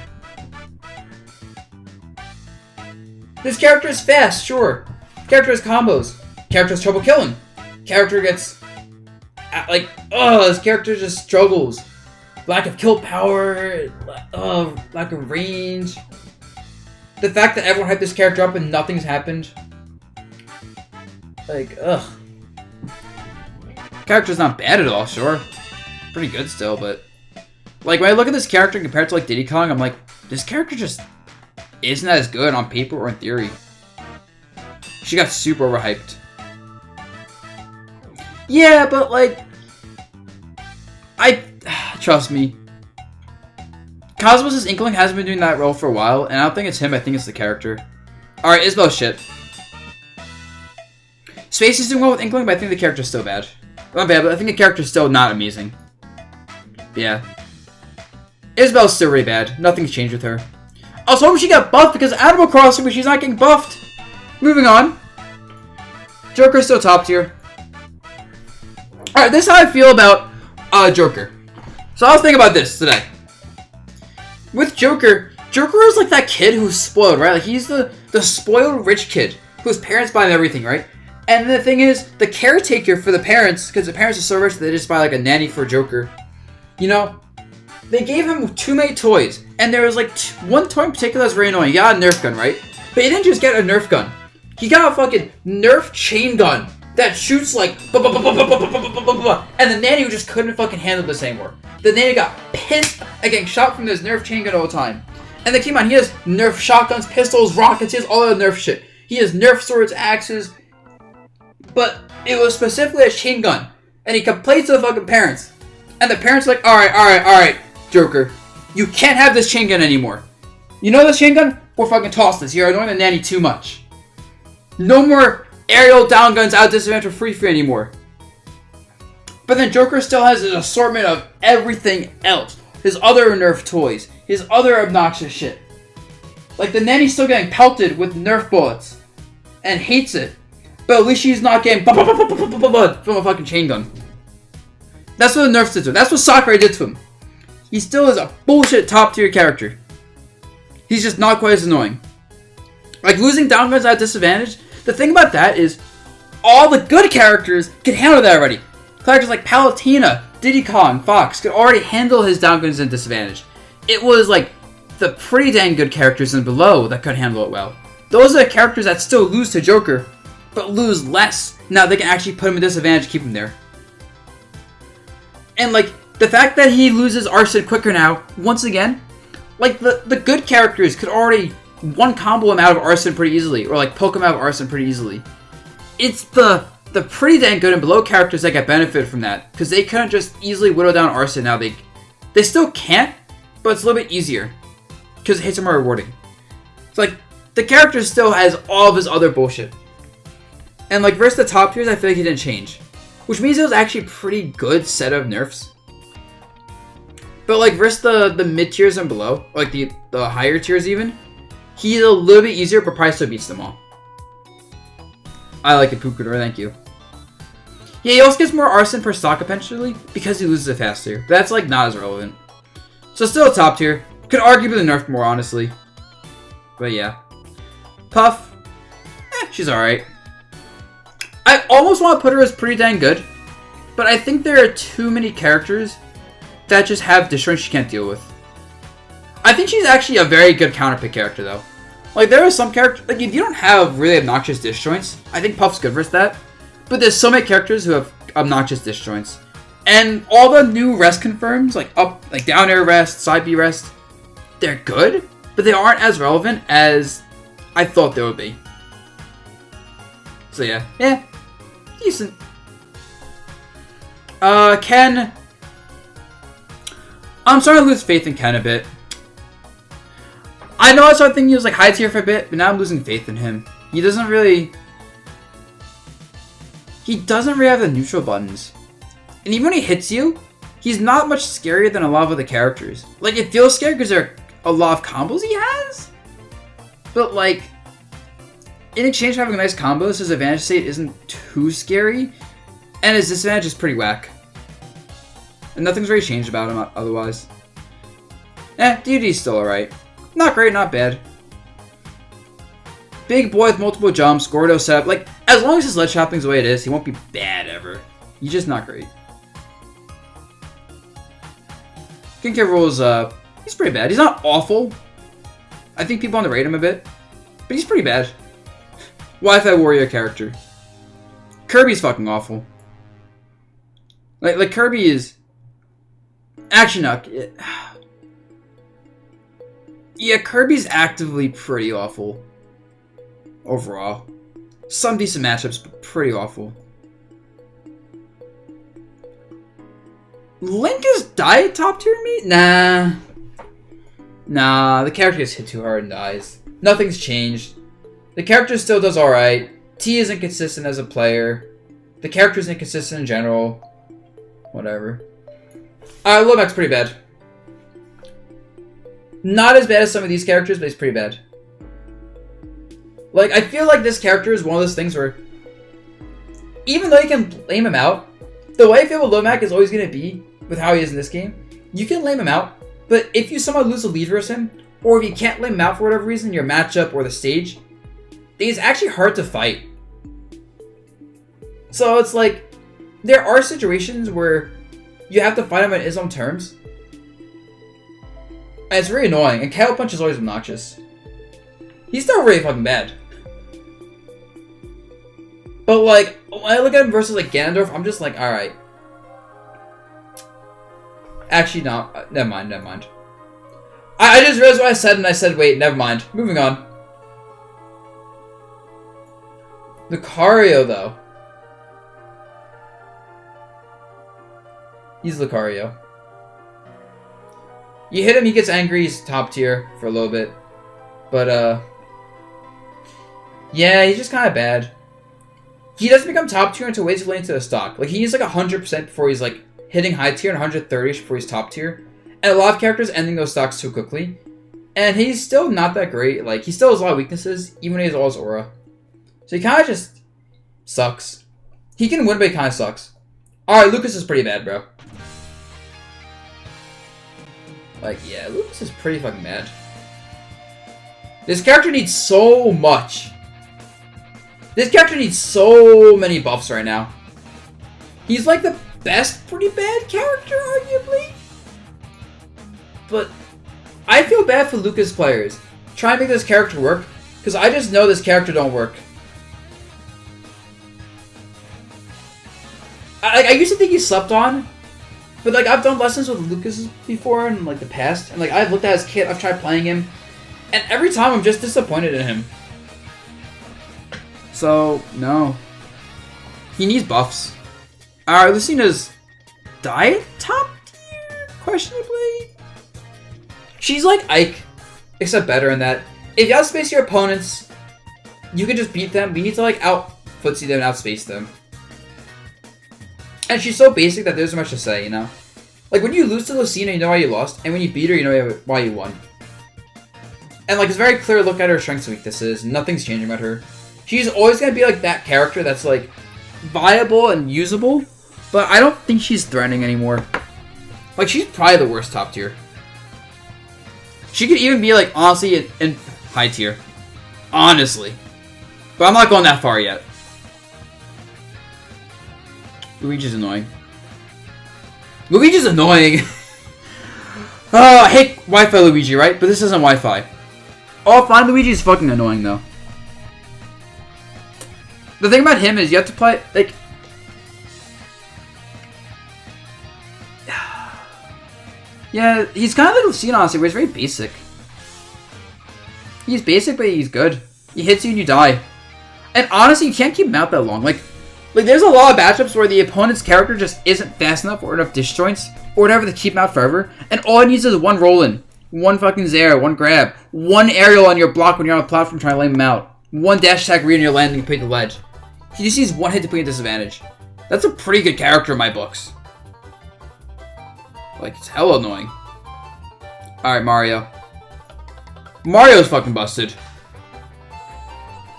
This character is fast, sure. Character has combos. Character has trouble killing. Character gets... Like, this character just struggles. Lack of kill power. Lack of range. The fact that everyone hyped this character up and nothing's happened. Like, Character's not bad at all, sure. Pretty good still, but... Like, when I look at this character compared to, like, Diddy Kong, I'm like, this character just isn't as good on paper or in theory. She got super overhyped. Yeah, but, like... Trust me. Cosmos' Inkling hasn't been doing that role for a while, and I don't think it's him, I think it's the character. Alright, Isabel's shit. Space is doing well with Inkling, but I think the character's still bad. Not bad, but I think the character's still not amazing. Yeah. Isabel's still really bad. Nothing's changed with her. I was hoping she got buffed because of Animal Crossing, but she's not getting buffed. Moving on. Joker's still top tier. Alright, this is how I feel about Joker. So I was thinking about this today. With Joker, Joker is like that kid who's spoiled, right? Like he's the spoiled rich kid whose parents buy him everything, right? And the thing is, the caretaker for the parents, because the parents are so rich that they just buy like a nanny for Joker. You know? They gave him too many toys, and there was like one toy in particular that's very annoying. He got a Nerf gun, right? But he didn't just get a Nerf gun. He got a fucking Nerf chain gun that shoots like and the nanny just couldn't fucking handle this anymore. The nanny got pissed at getting shot from this Nerf chain gun all the time. And then came on, he has Nerf shotguns, pistols, rockets, he has all that Nerf shit. He has Nerf swords, axes, but it was specifically a chain gun. And he complains to the fucking parents. And the parents are like, alright, Joker, you can't have this chain gun anymore. You know this chain gun? We're fucking toss this. You're annoying the nanny too much. No more aerial down guns out disadvantage for free anymore. But then Joker still has an assortment of everything else. His other Nerf toys. His other obnoxious shit. Like the nanny's still getting pelted with Nerf bullets. And hates it. But at least she's not getting from a fucking chain gun. That's what the Nerfs did to him. That's what Sakurai did to him. He still is a bullshit top tier character. He's just not quite as annoying. Like losing down guns at disadvantage. The thing about that is all the good characters can handle that already. Characters like Palutena, Diddy Kong, Fox could already handle his down guns and disadvantage. It was like the pretty dang good characters and below that could handle it well. Those are the characters that still lose to Joker, but lose less. Now they can actually put him at disadvantage, keep him there. And like the fact that he loses Arson quicker now, once again, like the good characters could already one combo him out of Arson pretty easily, or like poke him out of Arson pretty easily. It's the pretty dang good and below characters that get benefit from that, because they couldn't just easily whittle down Arson. Now they still can't, but it's a little bit easier because it hits are more rewarding. It's like the character still has all of his other bullshit, and like versus the top tiers, I feel like he didn't change, which means it was actually a pretty good set of nerfs. But like versus the mid tiers and below, like the higher tiers even, he's a little bit easier, but probably still beats them all. I like it, Pukador, thank you. Yeah, he also gets more Arson per stock eventually because he loses it faster. But that's like not as relevant. So still a top tier. Could arguably nerf more, honestly. But yeah. Puff. She's alright. I almost want to put her as pretty dang good. But I think there are too many characters that just have disjoints she can't deal with. I think she's actually a very good counterpick character though. Like there are some characters, like if you don't have really obnoxious disjoints, I think Puff's good versus that. But there's so many characters who have obnoxious disjoints. And all the new rest confirms, like up, like down air rest, side B rest, they're good, but they aren't as relevant as I thought they would be. So yeah, decent. Ken, I'm starting to lose faith in Ken a bit. I know I started thinking he was like high tier for a bit, but now I'm losing faith in him. He doesn't really have the neutral buttons. And even when he hits you, he's not much scarier than a lot of other characters. Like, it feels scary because there are a lot of combos he has. But like, in exchange for having a nice combos, his advantage state isn't too scary. And his disadvantage is pretty whack. And nothing's really changed about him otherwise. DD's still alright. Not great, not bad. Big boy with multiple jumps, Gordo setup. Like, as long as his ledge shopping's the way it is, he won't be bad ever. He's just not great. Skincare rules, he's pretty bad. He's not awful. I think people underrate him a bit. But he's pretty bad. Wi-Fi warrior character. Kirby's fucking awful. Like Kirby is... Actually, no. Yeah, Kirby's actively pretty awful. Overall. Some decent matchups, but pretty awful. Link is died top tier me? Nah, the character gets hit too hard and dies. Nothing's changed. The character still does alright. T is inconsistent as a player. The character is inconsistent in general. Whatever. Lomac's pretty bad. Not as bad as some of these characters, but he's pretty bad. Like, I feel like this character is one of those things where, even though you can lame him out, the way I feel with Lomac is always going to be, with how he is in this game, you can lame him out, but if you somehow lose the lead versus him, or if you can't lame him out for whatever reason, your matchup or the stage, then he's actually hard to fight. So it's like, there are situations where you have to fight him on his own terms. And it's really annoying, and KO Punch is always obnoxious. He's still really fucking bad. But like, when I look at him versus like Ganondorf, I'm just like, alright. Actually, no. Never mind. I just realized what I said, and I said, wait, never mind. Moving on. Lucario, though. He's Lucario. You hit him, he gets angry, he's top tier for a little bit. But, Yeah, he's just kind of bad. He doesn't become top tier until way too late into the stock. Like, he needs like 100% before he's like hitting high tier and 130ish before he's top tier. And a lot of characters ending those stocks too quickly. And he's still not that great. Like, he still has a lot of weaknesses, even when he has all his aura. So he kind of just sucks. He can win, but he kind of sucks. Alright, Lucas is pretty bad, bro. Like, yeah, Lucas is pretty fucking bad. This character needs so much. This character needs so many buffs right now. He's like the best pretty bad character, arguably. But I feel bad for Lucas players. Try and make this character work, because I just know this character don't work. I used to think he slept on, but like I've done lessons with Lucas before in like the past, and like I've looked at his kit, I've tried playing him, and every time I'm just disappointed in him. So no, he needs buffs. Alright, Lucina's diet top tier, questionably. She's like Ike, except better in that if you outspace your opponents, you can just beat them. But you need to like out footsie them and outspace them. And she's so basic that there's much to say, you know? Like, when you lose to Lucina, you know why you lost, and when you beat her, you know why you won. And, like, it's very clear look at her strengths and weaknesses, nothing's changing about her. She's always gonna be, like, that character that's, like, viable and usable, but I don't think she's threatening anymore. Like, she's probably the worst top tier. She could even be, like, honestly, in high tier. Honestly. But I'm not going that far yet. Luigi's annoying. Luigi's annoying! Oh, I hate Wi-Fi Luigi, right? But this isn't Wi-Fi. Oh, fine, Luigi's fucking annoying, though. The thing about him is you have to play, like... Yeah, he's kind of like Lucina, honestly, where he's very basic. He's basic, but he's good. He hits you and you die. And honestly, you can't keep him out that long. Like, there's a lot of matchups where the opponent's character just isn't fast enough or enough disjoints or whatever to keep him out forever, and all it needs is one roll-in, one fucking Zair, one grab, one aerial on your block when you're on a platform trying to lay him out, one dash attack read on your landing to complete the ledge. He just needs one hit to put you at disadvantage. That's a pretty good character in my books. Like, it's hella annoying. Alright, Mario. Mario's fucking busted.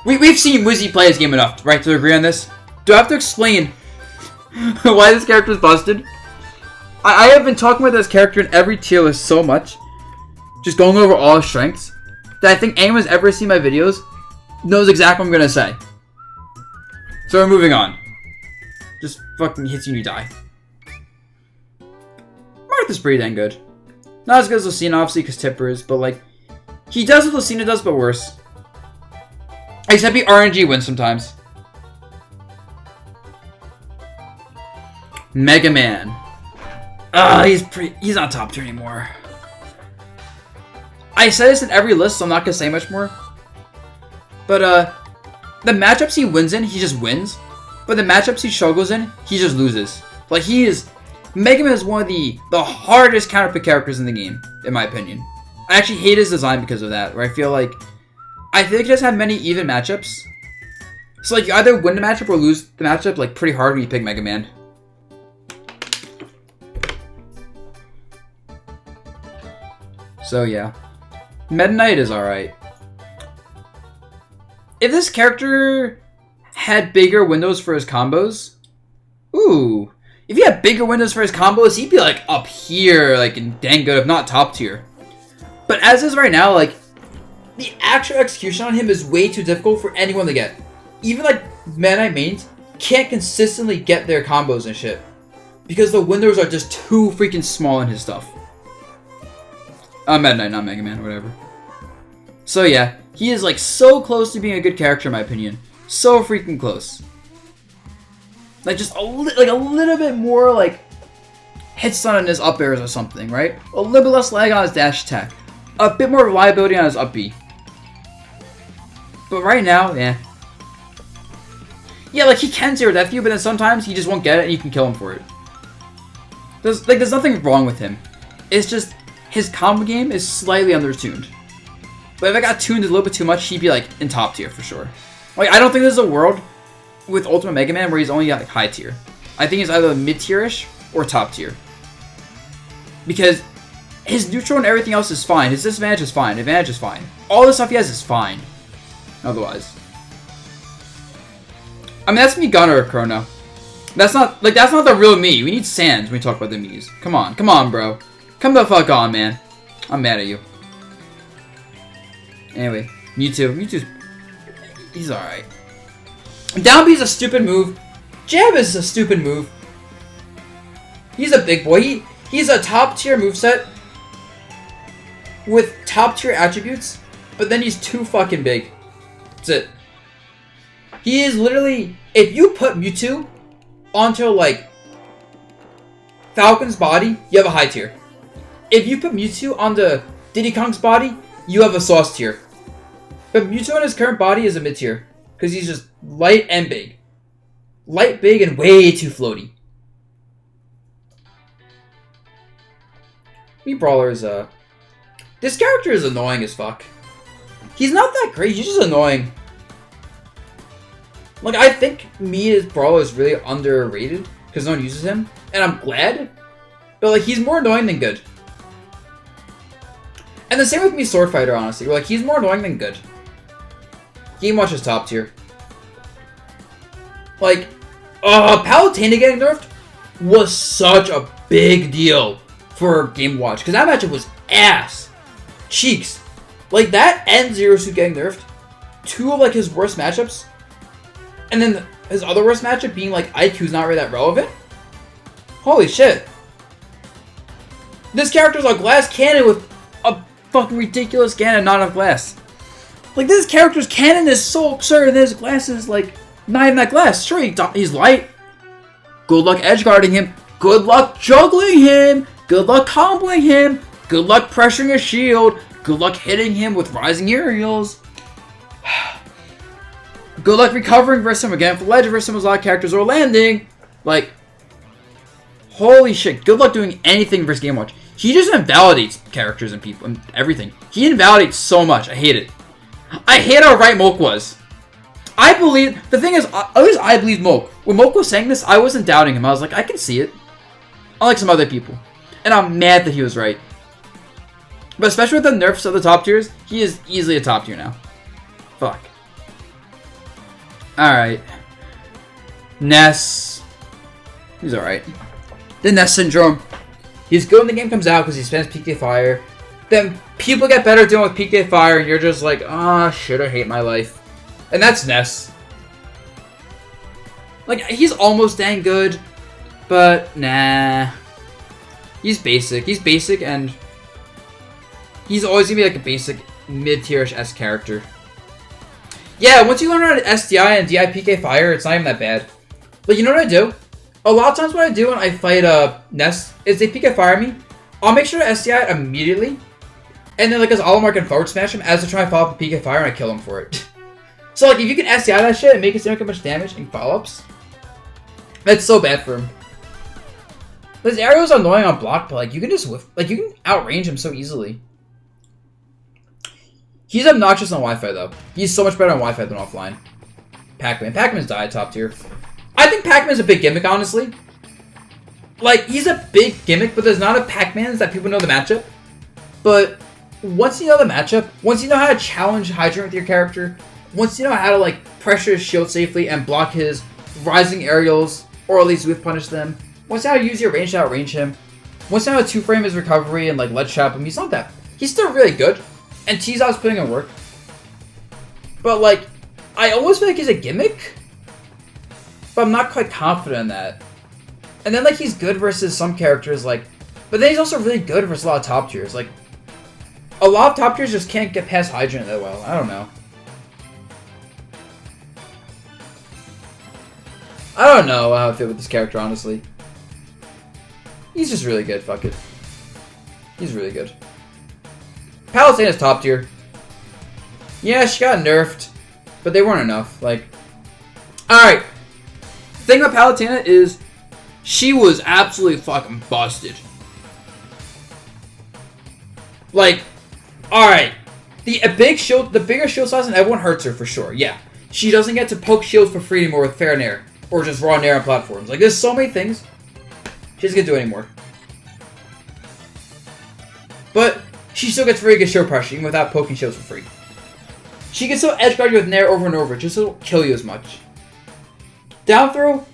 We've seen Wizzy play his game enough, right, to agree on this? Do I have to explain why this character is busted? I have been talking about this character in every tier list so much, just going over all his strengths, that I think anyone who's ever seen my videos knows exactly what I'm going to say. So we're moving on. Just fucking hits you and you die. Martha's pretty dang good. Not as good as Lucina, obviously, because Tipper is, but like, he does what Lucina does, but worse. Except he RNG wins sometimes. Mega Man. He's not top tier anymore. I said this in every list, so I'm not gonna say much more. But the matchups he wins in, he just wins. But the matchups he struggles in, he just loses. Like, Mega Man is one of the hardest counterpick characters in the game, in my opinion. I actually hate his design because of that, where I feel like he doesn't have many even matchups. So like, you either win the matchup or lose the matchup like pretty hard when you pick Mega Man. So yeah, Meta Knight is alright. If this character had bigger windows for his combos, ooh, if he had bigger windows for his combos, he'd be like up here, like dang good, if not top tier. But as is right now, like, the actual execution on him is way too difficult for anyone to get. Even like Meta Knight mains can't consistently get their combos and shit, because the windows are just too freaking small in his stuff. Meta Knight, not Mega Man, whatever. So yeah, he is like so close to being a good character in my opinion. So freaking close. Like just a little bit more like hit stun on his up airs or something, right? A little bit less lag on his dash attack. A bit more reliability on his up B. But right now, yeah. Yeah, like he can zero death you, but then sometimes he just won't get it and you can kill him for it. There's nothing wrong with him. It's just his combo game is slightly undertuned. But if I got tuned a little bit too much, he'd be like in top tier for sure. Like, I don't think there's a world with Ultimate Mega Man where he's only like high tier. I think he's either mid-tierish or top tier. Because his neutral and everything else is fine. His disadvantage is fine. Advantage is fine. All the stuff he has is fine. Otherwise. I mean, that's me Gunner Chrono. That's not the real me. We need Sans when we talk about the Miis. Come on, bro. Come the fuck on, man. I'm mad at you. Anyway, Mewtwo's... He's alright. Down B is a stupid move. Jab is a stupid move. He's a big boy. He's a top tier moveset with top tier attributes, but then he's too fucking big. That's it. He is literally... If you put Mewtwo onto, like, Falcon's body, you have a high tier. If you put Mewtwo onto Diddy Kong's body, you have a sauce tier. But Mewtwo in his current body is a mid tier. Because he's just light and big. Light, big, and way too floaty. Mii Brawler is, This character is annoying as fuck. He's not that great, he's just annoying. Like, I think Mii's Brawler is really underrated. Because no one uses him. And I'm glad. But, like, he's more annoying than good. And the same with Mii Sword Fighter, honestly. Like, he's more annoying than good. Game Watch is top tier. Like, Palutena getting nerfed was such a big deal for Game Watch. Because that matchup was ass. Cheeks. Like, that and Zero Suit getting nerfed. Two of, like, his worst matchups. And then his other worst matchup being, like, Ike, who's not really that relevant. Holy shit. This character's a glass cannon with a fucking ridiculous cannon, not enough glass. Like, this character's cannon is so absurd, and his glass is, like, not even that glass. Sure, he's light. Good luck edgeguarding him. Good luck juggling him. Good luck comboing him. Good luck pressuring his shield. Good luck hitting him with rising aerials. Good luck recovering versus him again. For ledge versus him, a lot of characters are landing. Like, holy shit. Good luck doing anything versus Game Watch. He just invalidates characters and people and everything. He invalidates so much. I hate it. I hate how right Moke was. I believe... The thing is, at least I believe Moke. When Moke was saying this, I wasn't doubting him. I was like, I can see it. Unlike some other people. And I'm mad that he was right. But especially with the nerfs of the top tiers, he is easily a top tier now. Fuck. Alright. Ness. He's alright. The Ness Syndrome. He's good when the game comes out because he spends PK Fire. Then people get better dealing with PK Fire and you're just like, ah, shit, I hate my life. And that's Ness. Like, he's almost dang good, but nah. He's basic. He's basic and he's always gonna be like a basic mid-tierish S character. Yeah, once you learn how to SDI and DI PK Fire, it's not even that bad. Like, you know what I do? A lot of times what I do when I fight Ness is they PK Fire me. I'll make sure to SDI it immediately. And then, like, as Olimar can forward smash him as I try to follow up a PK Fire and I kill him for it. So, like, if you can SDI that shit and make it so much damage in follow-ups, that's so bad for him. His aerial's annoying on block, but, like, you can just whiff. Like, you can outrange him so easily. He's obnoxious on Wi-Fi, though. He's so much better on Wi-Fi than offline. Pac-Man. Pac-Man's died top tier. I think Pac-Man's a big gimmick, honestly. Like, he's a big gimmick, but there's not a Pac-Man's that people know the matchup. But once you know the matchup, once you know how to challenge Hydrant with your character, once you know how to, like, pressure his shield safely and block his rising aerials, or at least whiff punish them, once you know how to use your range to outrange him, once you know how to two-frame his recovery and, like, ledge trap him, he's not that... He's still really good. And T-Zop's putting in work. But, like, I almost feel like he's a gimmick. But I'm not quite confident in that. And then, like, he's good versus some characters, like... But then he's also really good versus a lot of top tiers. Like, a lot of top tiers just can't get past Hydrant that well. I don't know. I don't know how I feel with this character, honestly. He's just really good, fuck it. He's really good. Palutena's top tier. Yeah, she got nerfed, but they weren't enough. Like, alright. The thing about Palutena is she was absolutely fucking busted. Like, alright. The bigger shield size than everyone hurts her for sure. Yeah. She doesn't get to poke shields for free anymore with fair nair. Or just raw nair on platforms. Like, there's so many things she doesn't get to do anymore. But she still gets very good shield pressure even without poking shields for free. She can still edge guard you with nair over and over, just so it won't kill you as much. Down throw,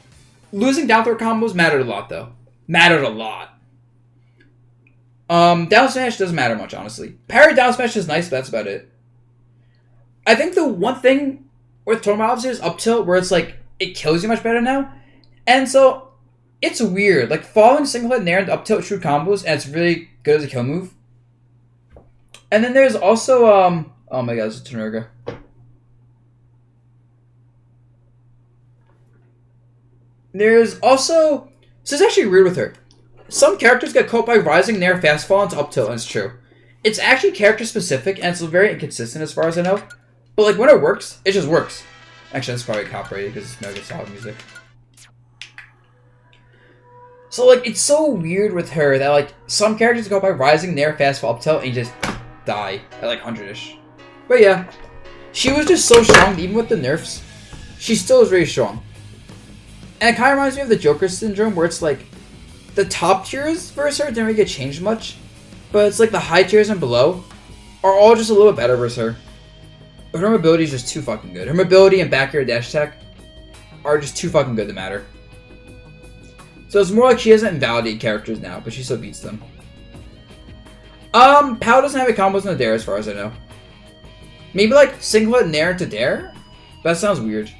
losing down throw combos mattered a lot though. Mattered a lot. Down smash doesn't matter much, honestly. Parry down smash is nice, but that's about it. I think the one thing with Torma obviously is up tilt, where it's like, it kills you much better now. And so, it's weird. Like, following single hit nair and up tilt true combos, and it's really good as a kill move. And then there's also, oh my god, it's a Tenerga. There's also, this is actually weird with her. Some characters get caught by rising nair fast fall into up tilt, and it's true. It's actually character specific, and it's very inconsistent as far as I know. But like, when it works, it just works. Actually, that's probably copyrighted because it's mega solid music. So like, it's so weird with her that like, some characters go by rising nair fast fall up tilt, and you just die at like 100-ish. But yeah, she was just so strong, even with the nerfs. She still is very strong. And it kind of reminds me of the Joker syndrome, where it's like, the top tiers versus her didn't really get changed much, but it's like the high tiers and below are all just a little bit better versus her. But her mobility is just too fucking good. Her mobility and back air dash attack are just too fucking good to matter. So it's more like she doesn't invalidate characters now, but she still beats them. Pal doesn't have any combos in the Dare as far as I know. Maybe like single hit nair to Dare? That sounds weird.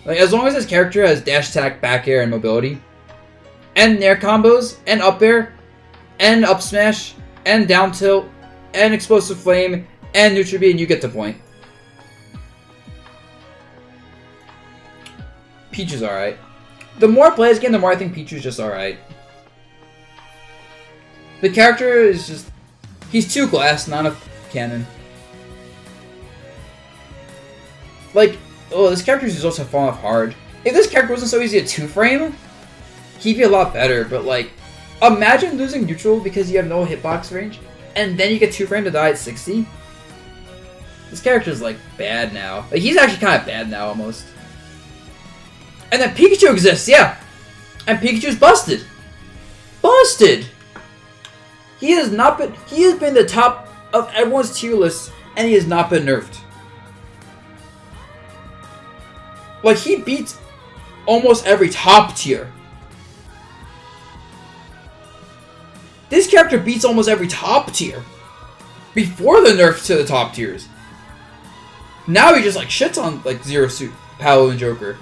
Like, as long as this character has dash attack, back air, and mobility, and nair combos, and up air, and up smash, and down tilt, and explosive flame, and neutral B, and you get the point. Pichu's alright. The more I play this game, the more I think Pichu's just alright. The character is just, he's too glass, not a cannon. Like, oh, this character is also falling off hard. If this character wasn't so easy to 2-frame, he'd be a lot better, but like, imagine losing neutral because you have no hitbox range, and then you get 2-frame to die at 60. This character's like bad now. Like, he's actually kind of bad now, almost. And then Pikachu exists, yeah! And Pikachu's busted! Busted! He has been the top of everyone's tier list, and he has not been nerfed. Like, he beats almost every top tier. This character beats almost every top tier. Before the nerf to the top tiers. Now he just, like, shits on, like, Zero Suit, Paolo, and Joker.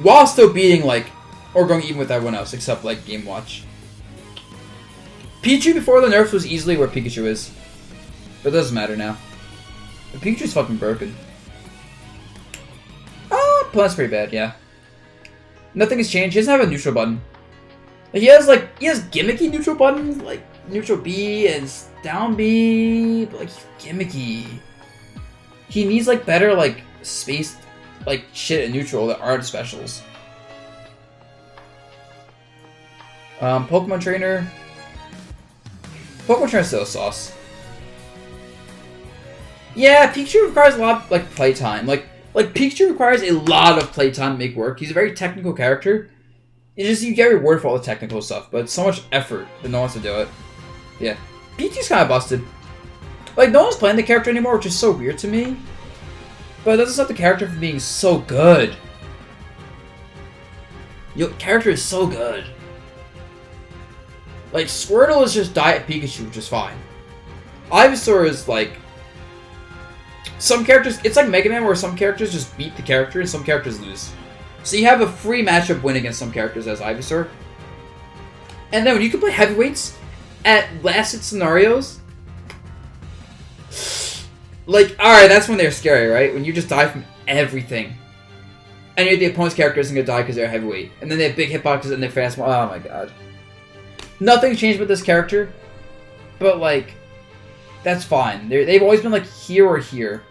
While still beating, like, or going even with everyone else, except, like, Game Watch. Pichu before the nerfs was easily where Pikachu is. But it doesn't matter now. But Pikachu's fucking broken. Plus pretty bad, yeah. Nothing has changed. He doesn't have a neutral button. He has gimmicky neutral buttons, like neutral B and down B, but like gimmicky. He needs like better like spaced like shit in neutral that aren't specials. Pokemon Trainer. Pokemon Trainer's still a sauce. Yeah, Pikachu requires a lot of like playtime. Like, Pikachu requires a lot of playtime to make work. He's a very technical character. It's just, you get rewarded for all the technical stuff, but it's so much effort that no one wants to do it. Yeah. Pikachu's kind of busted. Like, no one's playing the character anymore, which is so weird to me. But it doesn't stop the character from being so good. Your character is so good. Like, Squirtle is just Diet Pikachu, which is fine. Ivysaur is, like... Some characters, it's like Mega Man where some characters just beat the character and some characters lose. So you have a free matchup win against some characters as Ivysaur. And then when you can play heavyweights at last-hit scenarios, like, alright, that's when they're scary, right? When you just die from everything. And the opponent's character isn't going to die because they're heavyweight. And then they have big hitboxes and they're fast. Oh my god. Nothing's changed with this character. But, like, that's fine. They've always been, like, here or here.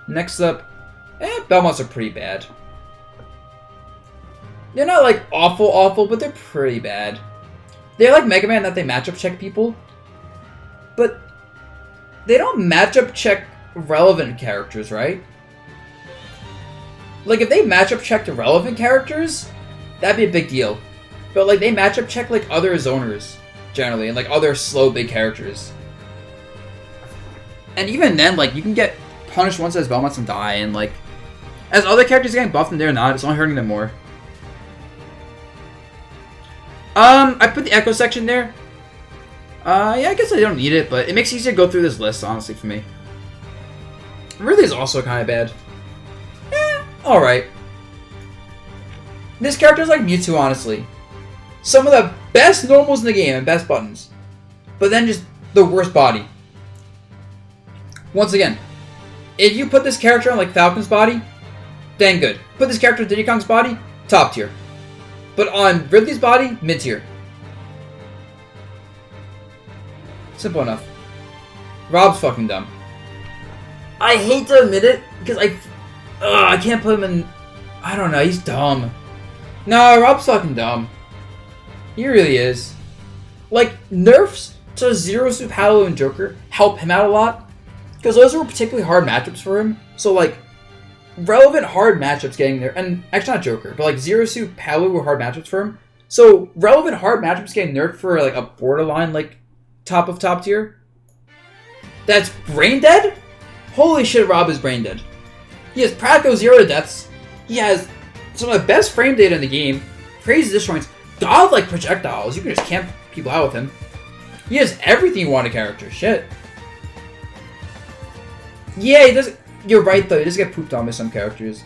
Next up, Belmonts are pretty bad. They're not, like, awful, but they're pretty bad. They're like Mega Man that they matchup check people. But they don't matchup check relevant characters, right? Like, if they matchup checked relevant characters, that'd be a big deal. But, like, they matchup check, like, other zoners, generally, and, like, other slow big characters. And even then, like, you can get punished once as Belmonts and die, and, like, as other characters getting buffed and they're not, it's only hurting them more. I put the Echo section there. Yeah, I guess I don't need it, but it makes it easier to go through this list, honestly, for me. Really is also kind of bad. Alright. This character is like Mewtwo, honestly. Some of the best normals in the game and best buttons. But then just the worst body. Once again, if you put this character on like Falcon's body, dang good. Put this character on Diddy Kong's body, top tier. But on Ridley's body, mid tier. Simple enough. Rob's fucking dumb. I hate to admit it, because I can't put him in... I don't know, he's dumb. No, Rob's fucking dumb. He really is. Like, nerfs to Zero Suit, Palu, and Joker help him out a lot, because those were particularly hard matchups for him. So, like, relevant hard matchups getting there, and actually not Joker, but like Zero Suit, Palu were hard matchups for him. So, relevant hard matchups getting nerfed for, like, a borderline, like, top of top tier. That's brain dead? Holy shit, Rob is brain dead. He has practical 0 to deaths. He has some of the best frame data in the game. Crazy disjoints. Godlike projectiles. You can just camp people out with him. He has everything you want in a character. Shit. Yeah, he doesn't... You're right, though. He does get pooped on by some characters.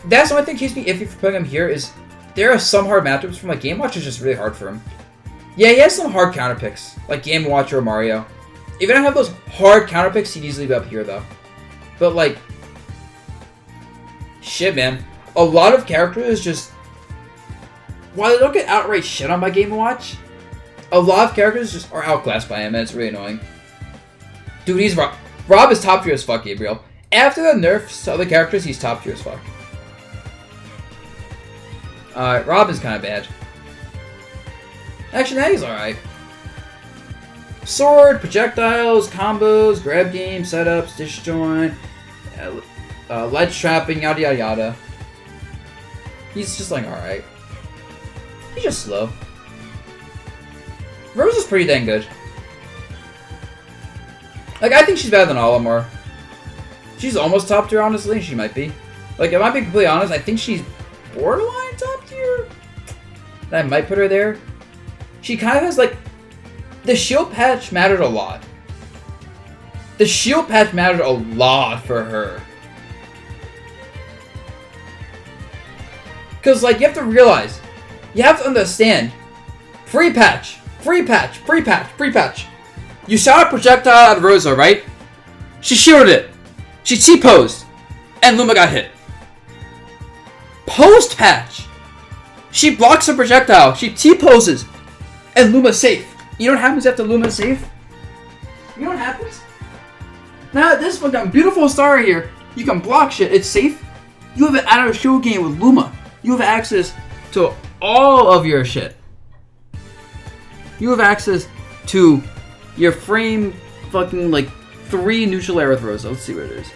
That's the only thing that keeps me iffy for putting him here is there are some hard matchups from like Game Watch is just really hard for him. Yeah, he has some hard counter picks, like Game Watch or Mario. If I don't have those hard counter picks, he'd easily be up here, though. But, like... Shit, man. A lot of characters just... While they don't get outright shit on by Game & Watch, a lot of characters just are outclassed by him, and it's really annoying. Dude, he's Rob. Rob is top tier as fuck, Gabriel. After the nerfs to other characters, he's top tier as fuck. Rob is kind of bad. Actually, now he's alright. Sword, projectiles, combos, grab game, setups, disjoint, ledge trapping, yada yada yada. He's just like alright. He's just slow. Rose is pretty dang good. Like, I think she's better than Olimar. She's almost top tier, honestly. She might be. Like, if I'm being completely honest, I think she's borderline top tier. I might put her there. She kind of has, like... The shield patch mattered a lot. The shield patch mattered a lot for her. Because, like, you have to realize... You have to understand... Free patch! Free patch! Free patch! Free patch! You shot a projectile at Rosa, right? She shielded it. She T-posed. And Luma got hit. Post-patch. She blocks a projectile. She T-poses. And Luma's safe. You know what happens after Luma's safe? You know what happens? Now at this point, beautiful star here. You can block shit. It's safe. You have an out-of-show game with Luma. You have access to all of your shit. You have access to your frame fucking like 3 neutral air with Rosa. Let's see where it is.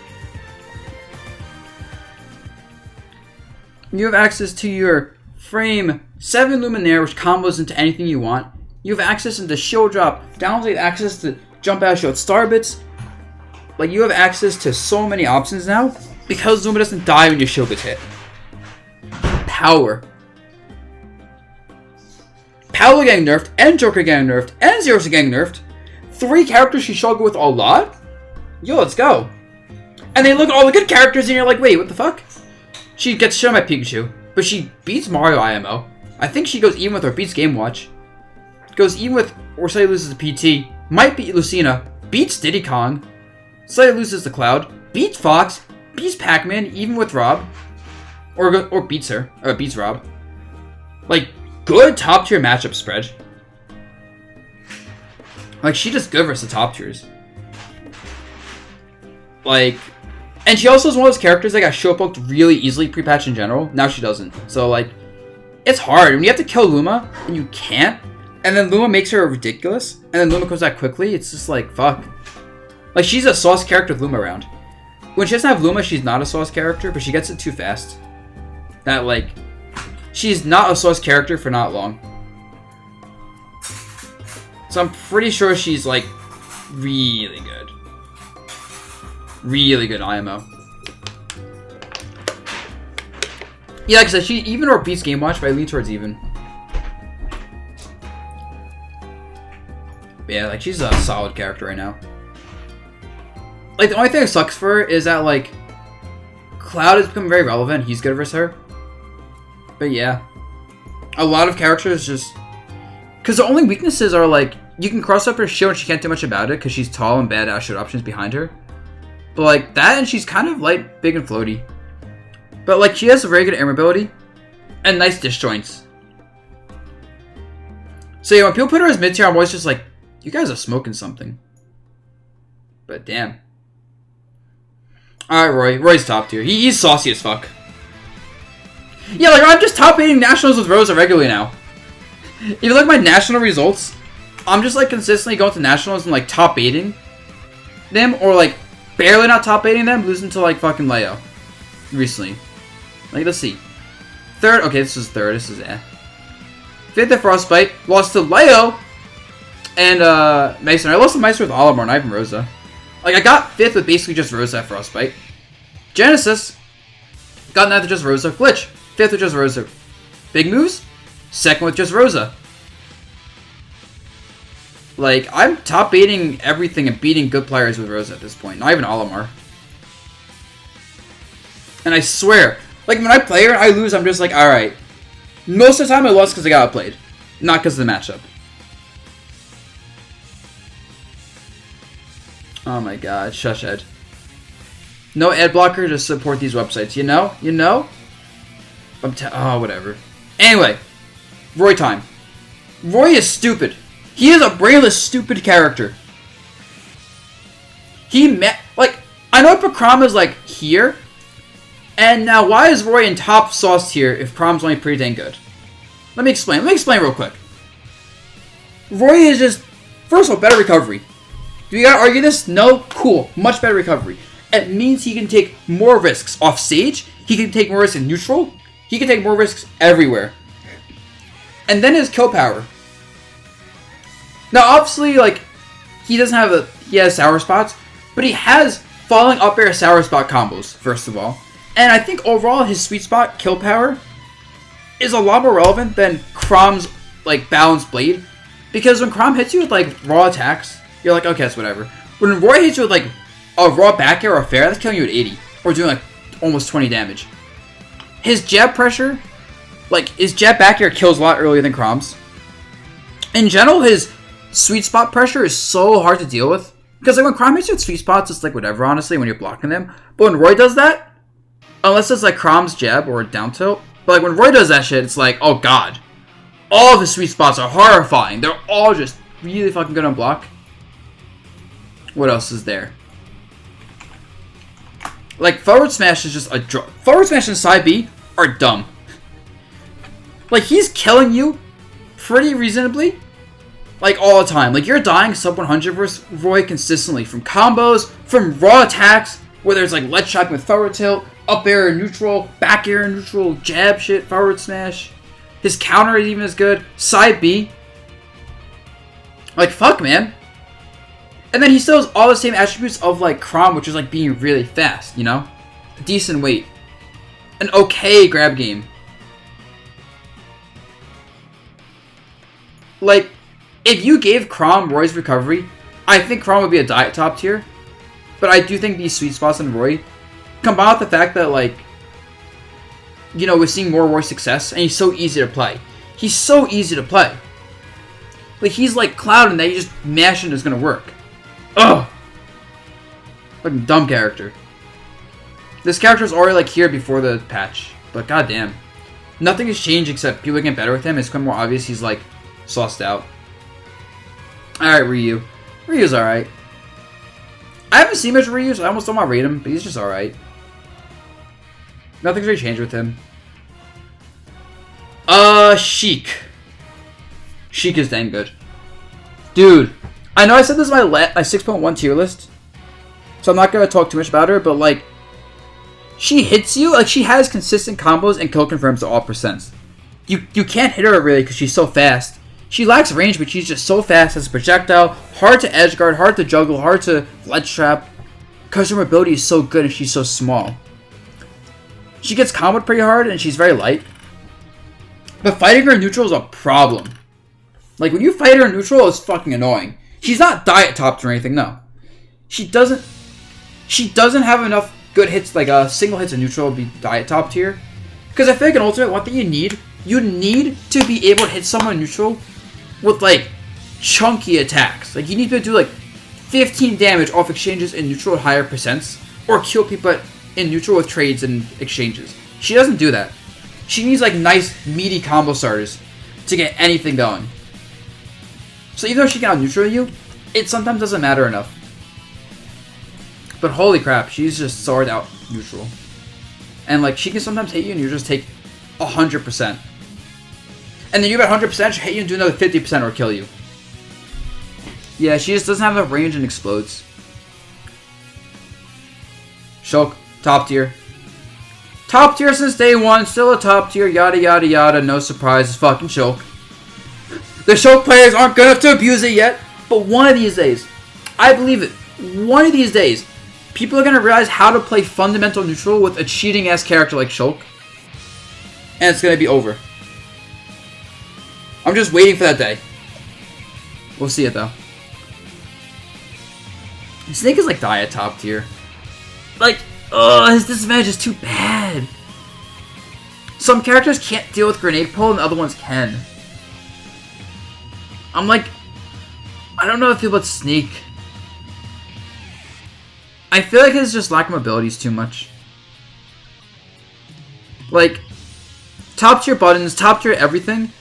You have access to your frame 7 Luminaire, which combos into anything you want. You have access into shield drop, downgrade access to jump out shield star bits. Like, you have access to so many options now because Luma doesn't die when your shield gets hit. Power. Palu getting nerfed, and Joker getting nerfed, and Zero Suit getting nerfed. 3 characters she struggled with a lot? Yo, let's go. And they look at all the good characters and you're like, wait, what the fuck? She gets shown by Pikachu, but she beats Mario IMO. I think she goes even with or beats Game Watch. Goes even with or slightly loses the PT. Might beat Lucina. Beats Diddy Kong. Slightly loses the Cloud. Beats Fox. Beats Pac-Man even with Rob. Or beats her. Or beats Rob. Like, good top tier matchup spread. Like, she does good versus the top tiers. Like, and she also is one of those characters that got show poked really easily pre-patch in general. Now she doesn't. So, like, it's hard. When you have to kill Luma, and you can't, and then Luma makes her ridiculous, and then Luma comes back quickly. It's just like, fuck. Like, she's a sauce character with Luma around. When she doesn't have Luma, she's not a sauce character, but she gets it too fast. That, like, she's not a sauce character for not long. So I'm pretty sure she's, like, really good. Really good IMO. Yeah, like I said, she even or beats Game Watch, but I lean towards even. But yeah, like, she's a solid character right now. Like, the only thing that sucks for her is that, like, Cloud has become very relevant. He's good versus her. But yeah. A lot of characters just... Because the only weaknesses are, like, you can cross up her shield and she can't do much about it because she's tall and bad shield options behind her. But, like, that and she's kind of light, big, and floaty. But, like, she has a very good air mobility and nice disjoints. So, yeah, when people put her as mid-tier, I'm always just like, you guys are smoking something. But, damn. Alright, Roy. Roy's top tier. He's saucy as fuck. Yeah, like, I'm just top 8ing Nationals with Rosa regularly now. If you look at my National results, I'm just, like, consistently going to Nationals and, like, top 8ing them, or, like, barely not top 8ing them, losing to, like, fucking Leo. Recently. Like, let's see. Third, okay, this is third, this is Fifth at Frostbite, lost to Leo and, Mason. I lost to Meister with Olimar, not even Rosa. Like, I got 5th with basically just Rosa at Frostbite. Genesis, got 9th with just Rosa. Glitch, 5th with just Rosa. Big moves, 2nd with just Rosa. Like, I'm top 8ing everything and beating good players with Rosa at this point. Not even Olimar. And I swear, like, when I play her and I lose, I'm just like, alright. Most of the time I lost because I got outplayed. Not because of the matchup. Oh my god, shush Ed. No ad blocker to support these websites, you know? You know? Oh, whatever. Anyway, Roy time. Roy is stupid. He is a brainless, stupid character. Like, I know Pakram is, like, here. And now, why is Roy in top sauce tier if Prom's only pretty dang good? Let me explain. Let me explain real quick. Roy is just, first of all, better recovery. Do we gotta argue this? No? Cool. Much better recovery. It means he can take more risks off stage. He can take more risks in neutral. He can take more risks everywhere. And then his kill power. Now, obviously, like, he doesn't have he has sour spots, but he has falling up air sour spot combos, first of all. And I think overall his sweet spot kill power is a lot more relevant than Chrom's, like, balanced blade. Because when Chrom hits you with, like, raw attacks, you're like, okay, that's whatever. When Roy hits you with, like, a raw back air or a fair, that's killing you at 80. Or doing, like, almost 20 damage. His jab pressure, like, his jab back air kills a lot earlier than Chrom's. In general, his sweet spot pressure is so hard to deal with. Because, like, when Chrom hits you with sweet spots, it's like whatever, honestly, when you're blocking them. But when Roy does that, unless it's, like, Chrom's jab or down tilt, but, like, when Roy does that shit, it's like, oh, God. All of his sweet spots are horrifying. They're all just really fucking good on block. What else is there? Like, forward smash is just a draw. Forward smash and side B are dumb. Like, he's killing you pretty reasonably. Like, all the time. Like, you're dying sub 100 versus Roy consistently. From combos, from raw attacks, whether it's, like, ledge chopping with forward tilt, up air and neutral, back air and neutral, jab shit, forward smash. His counter is even as good. Side B. Like, fuck, man. And then he still has all the same attributes of, like, Chrom, which is, like, being really fast, you know? Decent weight. An okay grab game. Like, if you gave Chrom Roy's recovery, I think Chrom would be a diet top tier. But I do think these sweet spots in Roy, combined with the fact that, like, you know, we're seeing more Roy success, and he's so easy to play. He's so easy to play. Like, he's like Cloud in that you just mash and it's gonna work. Ugh! Fucking dumb character. This character was already, like, here before the patch. But goddamn. Nothing has changed except people getting better with him. It's quite more obvious he's, like, sauced out. Alright, Ryu. Ryu's alright. I haven't seen much of Ryu, so I almost don't want to rate him, but he's just alright. Nothing's really changed with him. Sheik. Sheik is dang good. Dude, I know I said this is my 6.1 tier list, so I'm not going to talk too much about her, but like, she hits you, like she has consistent combos and kill confirms to all percents. You can't hit her really because she's so fast. She lacks range, but she's just so fast as a projectile, hard to edge guard, hard to juggle, hard to ledge trap, because her mobility is so good and she's so small. She gets comboed pretty hard and she's very light, but fighting her in neutral is a problem. Like, when you fight her in neutral, it's fucking annoying. She's not diet topped or anything, no. She doesn't have enough good hits, like single hits in neutral would be diet topped here. Because I feel like in Ultimate, one thing you need to be able to hit someone in neutral with, like, chunky attacks. Like, you need to do, like, 15 damage off exchanges in neutral at higher percents, or kill people in neutral with trades and exchanges. She doesn't do that. She needs, like, nice, meaty combo starters to get anything going. So even though she can out-neutral you, it sometimes doesn't matter enough. But holy crap, she's just sword out-neutral. And like, she can sometimes hit you and you just take 100%. And then you have 100%, she'll hit you and do another 50% or kill you. Yeah, she just doesn't have enough range and explodes. Shulk, top tier. Top tier since day one, still a top tier, yada yada yada, no surprises, fucking Shulk. The Shulk players aren't good enough to abuse it yet, but one of these days, I believe it, one of these days, people are going to realize how to play fundamental neutral with a cheating-ass character like Shulk, and it's going to be over. I'm just waiting for that day. We'll see it, though. Snake is like diet top tier. Like, his disadvantage is too bad. Some characters can't deal with grenade pull and other ones can. I'm like, I don't know how I feel about Snake. I feel like his just lack of mobility is too much. Like, top tier buttons, top tier everything,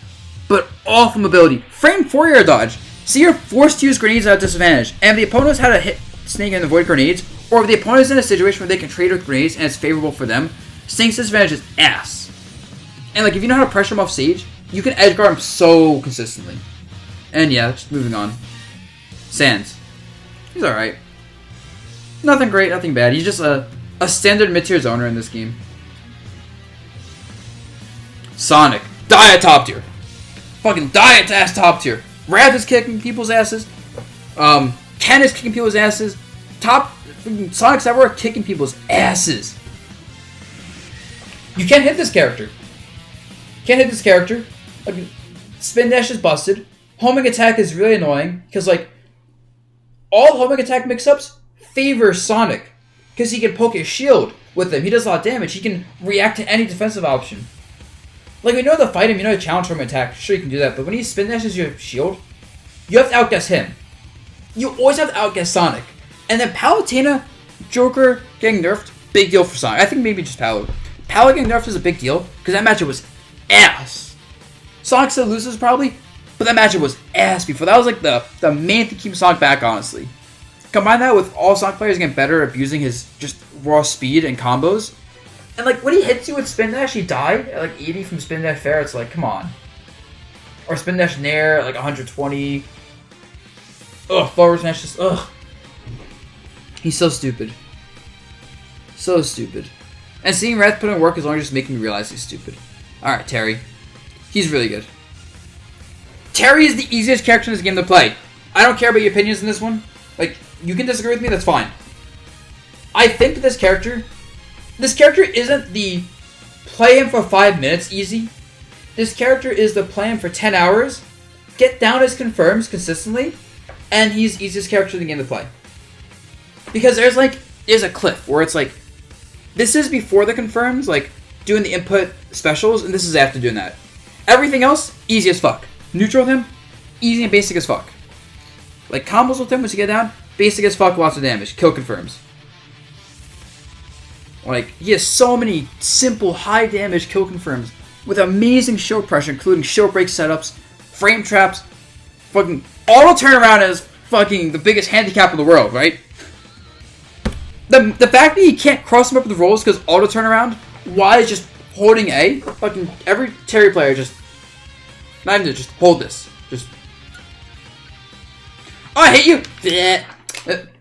but awful mobility. Frame 4-air dodge. So you're forced to use grenades at a disadvantage, and the opponent knows how to hit Snake and avoid grenades, or if the opponent is in a situation where they can trade with grenades and it's favorable for them, Snake's disadvantage is ass. And like, if you know how to pressure him off stage, you can edge guard him so consistently. And yeah, just moving on. Sans. He's alright. Nothing great, nothing bad. He's just a standard mid-tier zoner in this game. Sonic. Diet top tier. Fucking diet ass top tier. Wrath is kicking people's asses. Ken is kicking people's asses. Sonic's everywhere kicking people's asses. You can't hit this character. Like, spin dash is busted. Homing attack is really annoying, because, like, all homing attack mix-ups favor Sonic, because he can poke his shield with him. He does a lot of damage. He can react to any defensive option. Like, when you know how to fight him, you know how to challenge homing attack. Sure, you can do that, but when he spin dashes your shield, you have to outguess him. You always have to outguess Sonic. And then Palutena, Joker getting nerfed, big deal for Sonic. I think maybe just Palu. Palu getting nerfed is a big deal, because that matchup was ass. Sonic still loses, probably, but that matchup was ass before. That was like the main thing keeping Sonic back, honestly. Combine that with all Sonic players getting better at abusing his just raw speed and combos. And like, when he hits you with Spin Dash, he died at like 80 from Spin Dash Fair. It's like, come on. Or Spin Dash Nair at like 120. Ugh, forward smash just, ugh. He's so stupid. So stupid. And seeing Wrath put in work is only just making me realize he's stupid. Alright, Terry. He's really good. Terry is the easiest character in this game to play. I don't care about your opinions in this one. Like, you can disagree with me, that's fine. I think that this character isn't the play him for 5 minutes easy. This character is the play him for 10 hours, get down his confirms consistently, and he's the easiest character in the game to play. Because there's a cliff where it's like, this is before the confirms, like doing the input specials, and this is after doing that. Everything else, easy as fuck. Neutral with him, easy and basic as fuck. Like, combos with him, once you get down, basic as fuck, lots of damage, kill confirms. Like, he has so many simple, high damage kill confirms with amazing shield pressure, including shield break setups, frame traps, fucking auto turnaround is fucking the biggest handicap in the world, right? The fact that he can't cross him up with the rolls because auto turnaround, why is just holding A? Fucking every Terry player just, not even just hold this. Just... Oh, I hate you!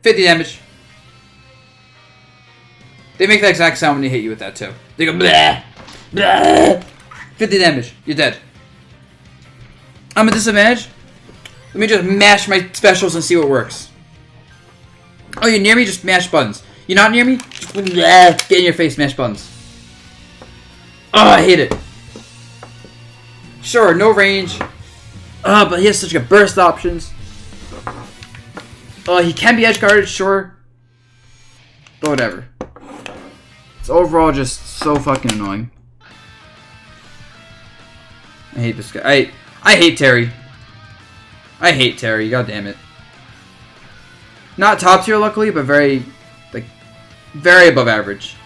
50 damage. They make that exact sound when they hit you with that, too. They go, bleh, bleh. 50 damage. You're dead. I'm at disadvantage. Let me just mash my specials and see what works. Oh, you're near me? Just mash buttons. You're not near me? Just bleh, get in your face, mash buttons. Oh, I hate it. Sure, no range. But he has such good burst options. He can be edge guarded, sure. But whatever. It's overall just so fucking annoying. I hate this guy. I hate Terry. I hate Terry, god damn it. Not top tier luckily, but very above average.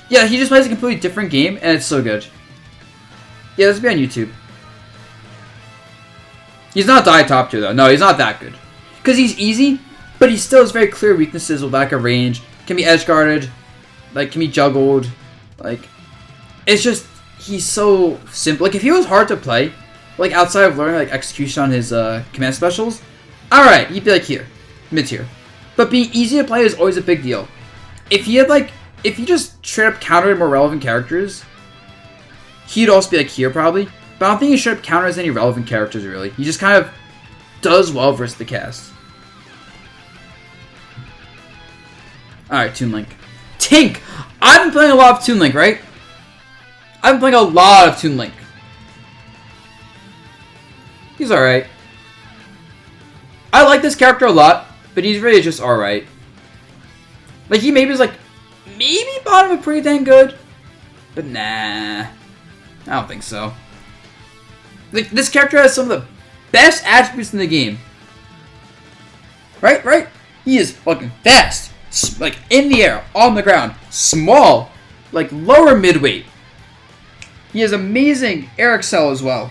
Yeah, he just plays a completely different game and it's so good. Yeah, this will be on YouTube. He's not die top tier though. No, he's not that good. Because he's easy, but he still has very clear weaknesses with lack of range. Can be edge guarded, can be juggled. It's just, he's so simple. If he was hard to play, outside of learning execution on his command specials, alright, he'd be here, mid tier. But being easy to play is always a big deal. If he had if he just straight up countered more relevant characters, he'd also be here probably. But I don't think he straight up counters any relevant characters really. He just kind of does well versus the cast. Alright, Toon Link. Tink! I've been playing a lot of Toon Link, right? I've been playing a lot of Toon Link. He's alright. I like this character a lot, but he's really just alright. He maybe is maybe bottom of pretty dang good, but nah. I don't think so. This character has some of the best attributes in the game. Right? He is fucking fast. In the air, on the ground, small, lower midweight. He has amazing air excel as well.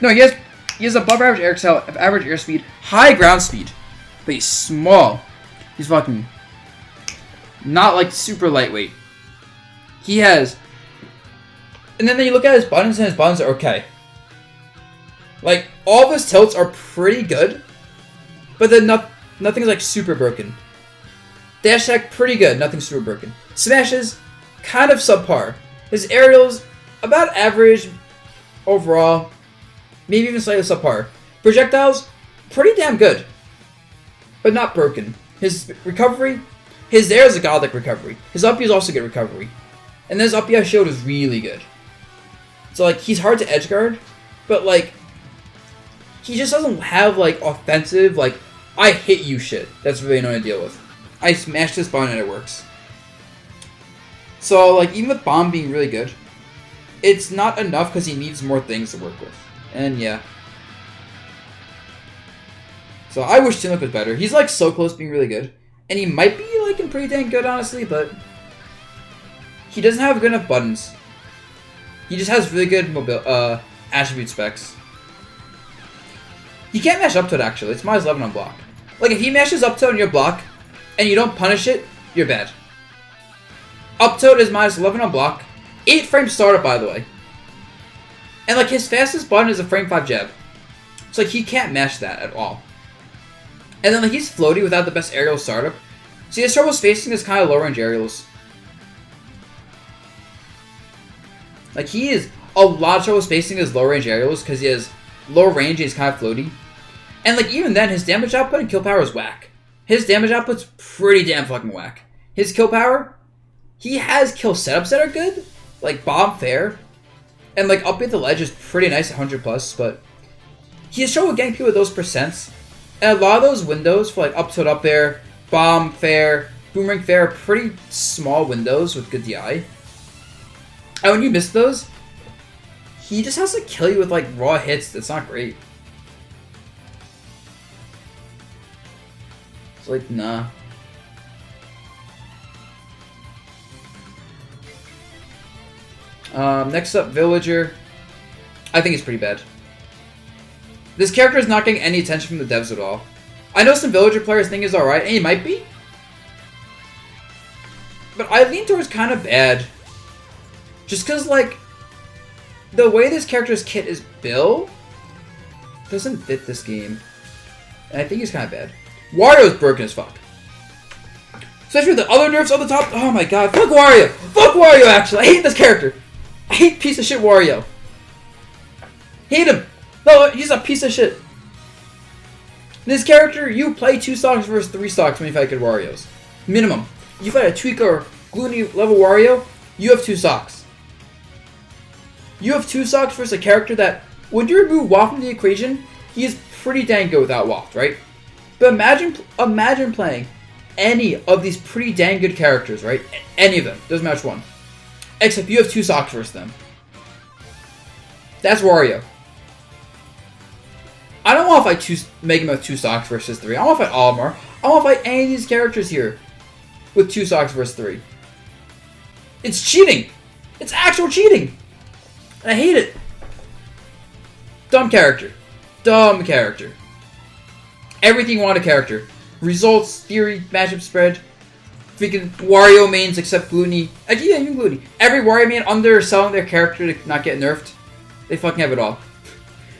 No, he has above average air excel, average airspeed, high ground speed. But he's small. He's fucking not super lightweight. He has, and then you look at his buttons and his buttons are okay. All of his tilts are pretty good, but then nothing's super broken. Dash attack, pretty good, nothing super broken. Smashes, kind of subpar. His aerials, about average overall, maybe even slightly subpar. Projectiles, pretty damn good, but not broken. His recovery, there is a godlike recovery. His up B is also good recovery. And then his up B I showed is really good. So he's hard to edge guard, but he just doesn't have offensive, I hit you shit. That's really annoying to deal with. I smashed this bomb and it works. So, even with bomb being really good, it's not enough because he needs more things to work with. And yeah. So I wish Toon Link was better. He's so close to being really good. And he might be in pretty dang good, honestly, but he doesn't have good enough buttons. He just has really good attribute specs. He can't mash up to it actually. It's minus 11 on block. If he mashes up to it on your block, and you don't punish it, you're bad. Up tilt is minus 11 on block. 8 frame startup, by the way. And his fastest button is a frame 5 jab. So he can't mash that at all. And then he's floaty without the best aerial startup. So he has trouble spacing his kind of low range aerials. He is a lot of trouble spacing his low range aerials because he has low range and he's kind of floaty. And even then, his damage output and kill power is whack. His damage output's pretty damn fucking whack. His kill power, he has kill setups that are good, bomb fair, and up at the ledge is pretty nice at 100 plus, but he has trouble getting people with those percents. And a lot of those windows for up tilt up there, bomb fair, boomerang fair, are pretty small windows with good DI. And when you miss those, he just has to kill you with raw hits. That's not great. It's nah. Next up, Villager. I think he's pretty bad. This character is not getting any attention from the devs at all. I know some Villager players think he's alright, and he might be. But I lean towards kind of bad. Just because, the way this character's kit is built, doesn't fit this game. And I think he's kind of bad. Wario's broken as fuck. Especially with the other nerfs on the top. Oh my god. Fuck Wario. Fuck Wario, actually. I hate this character. I hate piece of shit Wario. Hate him. No, he's a piece of shit. This character, you play 2 stocks versus 3 stocks when you fight good Warios. Minimum. You fight a Tweaker or Gloomy level Wario, you have 2 stocks. You have 2 stocks versus a character that, when you remove Waft from the equation, he is pretty dang good without Waft, right? But imagine playing any of these pretty dang good characters, right? Any of them. Doesn't matter which one. Except you have 2 stocks versus them. That's Wario. I don't want to fight Mega Man with 2 stocks versus 3. I want to fight Olimar. I want to fight any of these characters here with 2 stocks versus 3. It's cheating. It's actual cheating. And I hate it. Dumb character. Dumb character. Everything you want a character. Results, theory, matchup spread. Freaking Wario mains except Gloony. Yeah, even Gloony. Every Wario main underselling their character to not get nerfed. They fucking have it all.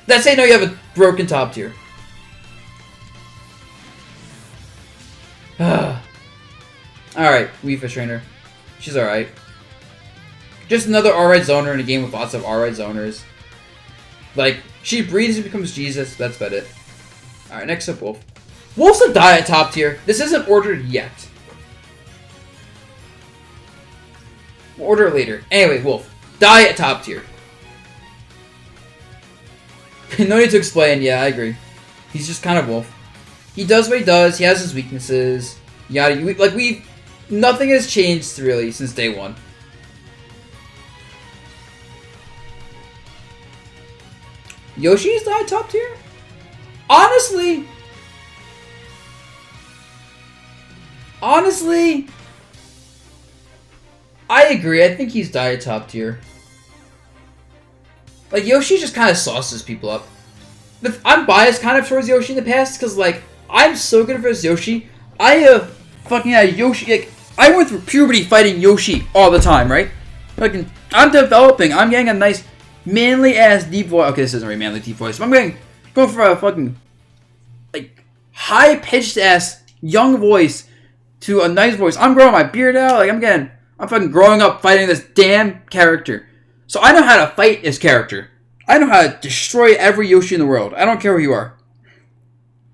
That's saying no, you have a broken top tier. Alright, Wii Fish Trainer. She's alright. Just another alright zoner in a game with lots of alright zoners. Like, she breathes and becomes Jesus. That's about it. Alright, next up, Wolf. Wolf's a die at top tier. This isn't ordered yet. We'll order it later. Anyway, Wolf. Die at top tier. No need to explain. Yeah, I agree. He's just kind of Wolf. He does what he does. He has his weaknesses. Nothing has changed really since day 1. Yoshi's died top tier? Honestly, I agree. I think he's died top tier. Like, Yoshi just kind of sauces people up. I'm biased kind of towards Yoshi in the past, because, like, I'm so good versus Yoshi. I have fucking had Yoshi, like, I went through puberty fighting Yoshi all the time, right? Fucking, I'm developing, I'm getting a nice, manly-ass deep voice. Okay, this isn't really manly deep voice, but I'm going for a fucking, like, high-pitched-ass young voice to a nice voice. I'm growing my beard out, like, I'm fucking growing up fighting this damn character. So I know how to fight this character. I know how to destroy every Yoshi in the world. I don't care who you are.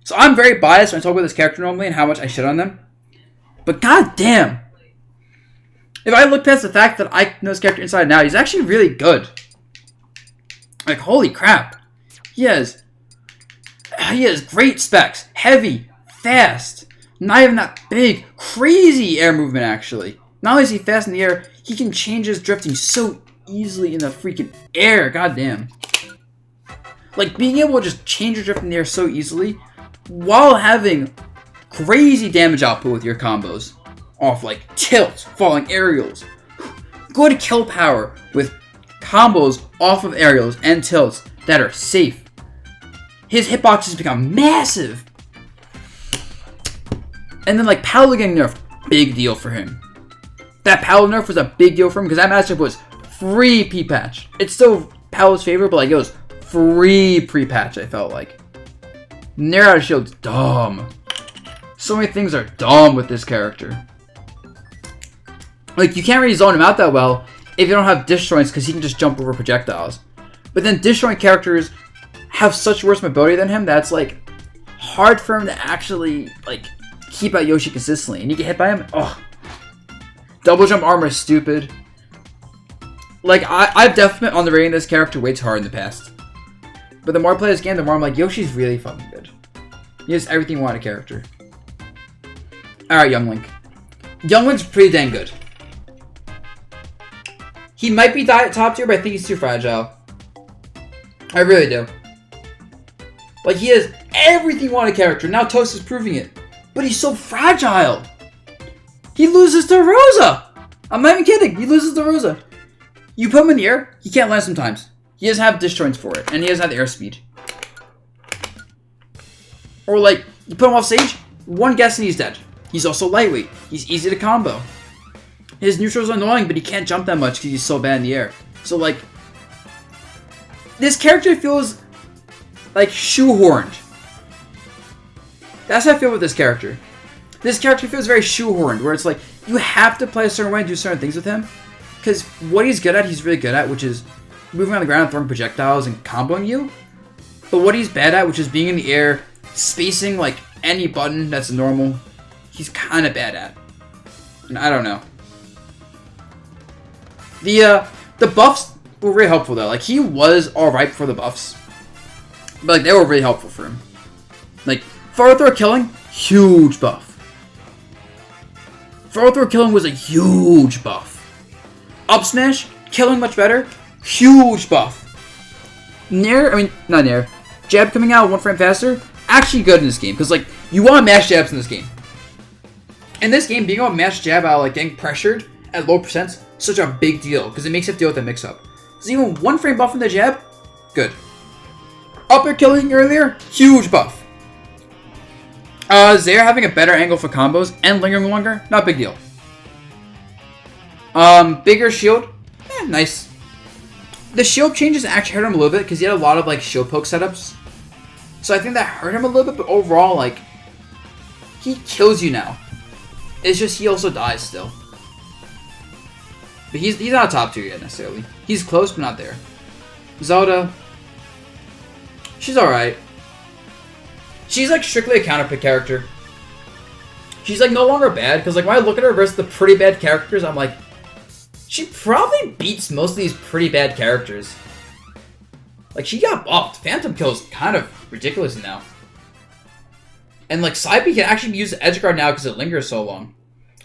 So I'm very biased when I talk about this character normally and how much I shit on them. But goddamn, if I look past the fact that I know this character inside and out, he's actually really good. Like, holy crap. He has great specs. Heavy, fast, not even that big, crazy air movement actually. Not only is he fast in the air, he can change his drifting so easily in the freaking air. Goddamn. Like, being able to just change your drift in the air so easily while having crazy damage output with your combos. Off, like, tilts, falling aerials. Good kill power with combos off of aerials and tilts that are safe. His hitboxes become massive. And then, like, Paolo getting nerfed, big deal for him. That Paolo nerf was a big deal for him because that matchup was free P-patch. It's still Paolo's favorite, but, like, it was free pre-patch, I felt like. Nair out of shield's dumb. So many things are dumb with this character. Like, you can't really zone him out that well if you don't have disjoints because he can just jump over projectiles. But then disjoint characters have such worse mobility than him that's, like, hard for him to actually, like, keep out Yoshi consistently. And you get hit by him, ugh. Double jump armor is stupid. Like, I've definitely been underrating this character way too hard in the past. But the more I play this game, the more I'm like, Yoshi's really fucking good. He has everything you want in a character. Alright, Young Link. Young Link's pretty dang good. He might be top tier, but I think he's too fragile. I really do. Like, he has everything you want in a character. Now Toast is proving it. But he's so fragile. He loses to Rosa. I'm not even kidding. He loses to Rosa. You put him in the air, he can't land sometimes. He doesn't have disjoints for it, and he doesn't have the airspeed. Or, like, you put him off stage, one guess and he's dead. He's also lightweight. He's easy to combo. His neutral's annoying, but he can't jump that much because he's so bad in the air. So, like, this character feels Like, shoehorned. That's how I feel with this character. This character feels very shoehorned, where it's like, you have to play a certain way and do certain things with him. Because what he's good at, he's really good at, which is moving on the ground, throwing projectiles, and comboing you. But what he's bad at, which is being in the air, spacing like any button that's normal, he's kind of bad at. And I don't know. The buffs were really helpful though. Like, he was alright for the buffs. But like, they were really helpful for him. Like, forward throw killing, huge buff. Forward throw killing was a huge buff. Up smash, killing much better, huge buff. Not Nair. Jab coming out 1 frame faster, actually good in this game. Because, like, you want to mash jabs in this game. In this game, being able to mash jab out, like, getting pressured at low percents, such a big deal. Because it makes it deal with the mix-up. So even 1 frame buff in the jab, good. Up air killing earlier, huge buff. Zaire having a better angle for combos and lingering longer, not a big deal. Bigger shield, nice. The shield changes actually hurt him a little bit because he had a lot of like shield poke setups. So I think that hurt him a little bit, but overall, like, he kills you now. It's just he also dies still. But he's not top tier yet necessarily. He's close, but not there. Zelda, she's alright. She's like strictly a counter pick character. She's like no longer bad because like when I look at her versus the pretty bad characters, I'm like, she probably beats most of these pretty bad characters. Like, she got buffed. Phantom Kill is kind of ridiculous now. And like side B can actually use the edge guard now because it lingers so long.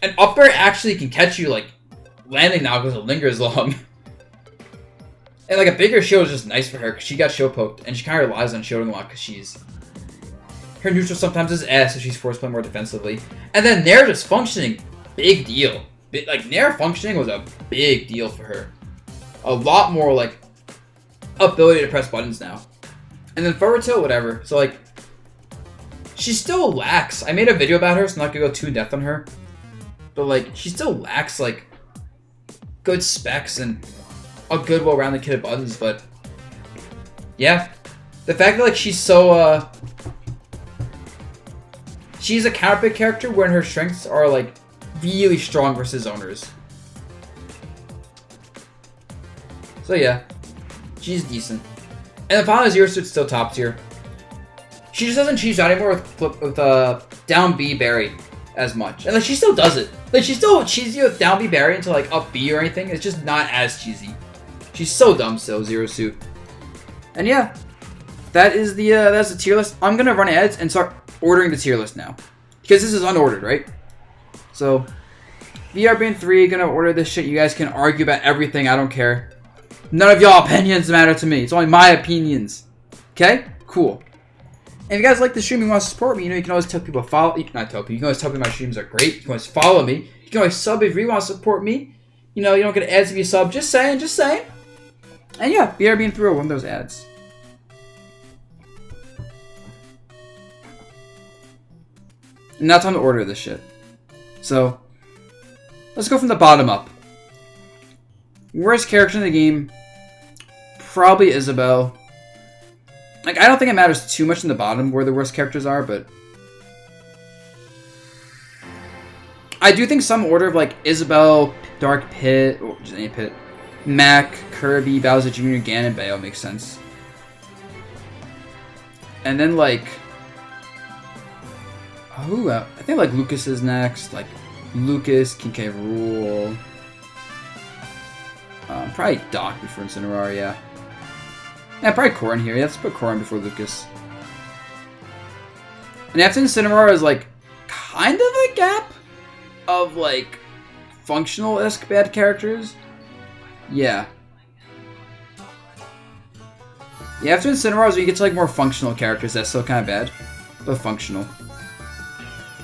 And up air actually can catch you like landing now because it lingers long. And like a bigger shield is just nice for her because she got shield poked and she kind of relies on shielding a lot because she's... her neutral sometimes is ass if she's forced to play more defensively. And then Nair just functioning, big deal. Like, Nair functioning was a big deal for her. A lot more, like, ability to press buttons now. And then forward tilt, whatever. So, like, she still lacks. I made a video about her, so I'm not gonna go too in depth on her. But, like, she still lacks, like, good specs and a good, well-rounded kit of buttons. But, yeah. The fact that, like, she's so, she's a counter pick character when her strengths are, like, really strong versus zoners. So yeah, she's decent. And the final Zero Suit's still top tier. She just doesn't cheese out anymore with down B Barry as much. And like she still does it. Like she's still cheesy with down B Barry into like up B or anything. It's just not as cheesy. She's so dumb still, Zero Suit. And yeah, that's the tier list. I'm gonna run ads and start ordering the tier list now. Because this is unordered, right? So, VRBN3, gonna order this shit. You guys can argue about everything. I don't care. None of y'all opinions matter to me. It's only my opinions. Okay? Cool. And if you guys like the stream and want to support me, you know, you can always tell people follow. Not tell people. You can always tell people my streams are great. You can always follow me. You can always sub if you want to support me. You know, you don't get ads if you sub. Just saying. Just saying. And yeah, VRBN3 will win those ads. Now time to order this shit. So, let's go from the bottom up. Worst character in the game, probably Isabelle. Like, I don't think it matters too much in the bottom where the worst characters are, but... I do think some order of, like, Isabelle, Dark Pit, or just any Pit, Mac, Kirby, Bowser Jr., Ganon, Bayo makes sense. And then, like... oh, I think, like, Lucas is next. Like, Lucas, King K. Rool. Probably Doc before Incineroar, yeah. Yeah, probably Goran here. Yeah, let's put Goran before Lucas. And after Incineroar is, like, kind of a gap of, like, functional-esque bad characters. Yeah. Yeah, after Incineroar is when you get to, like, more functional characters that's still kind of bad, but functional.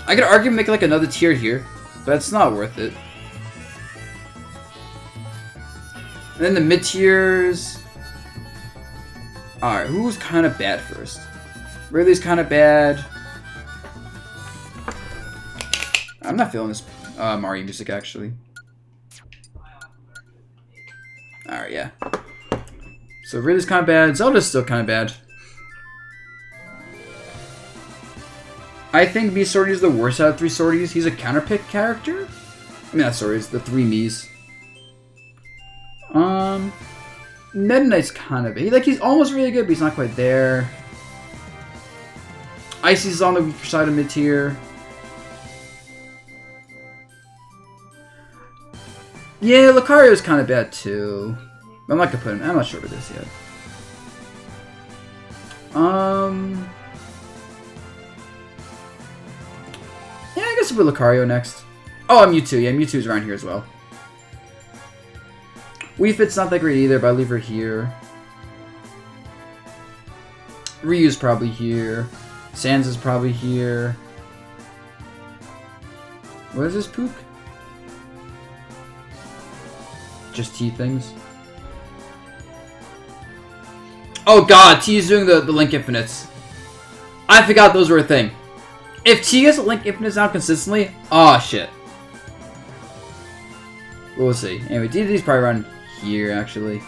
I could argue make, like, another tier here, but it's not worth it. And then the mid-tiers... alright, who's kind of bad first? Ridley's kind of bad. I'm not feeling this Mario music, actually. Alright, yeah. So Ridley's kind of bad. Zelda's still kind of bad. I think Mii Swordy is the worst out of 3 Swordies. He's a counterpick character. I mean, not Swordies, the 3 Miis. Meta Knight's kind of he's almost really good, but he's not quite there. Icy's on the weaker side of mid tier. Yeah, Lucario's kind of bad too. I'm not gonna put him. I'm not sure about this yet. Yeah, I guess we'll put Lucario next. Oh, Mewtwo. Yeah, Mewtwo's around here as well. Wii Fit's not that great either, but I'll leave her here. Ryu's probably here. Sans is probably here. What is this pook? Just T things. Oh god, T is doing the Link Infinites. I forgot those were a thing. If T gets Link Infinites out consistently, oh shit. We'll see. Anyway, DDD's probably around here, actually.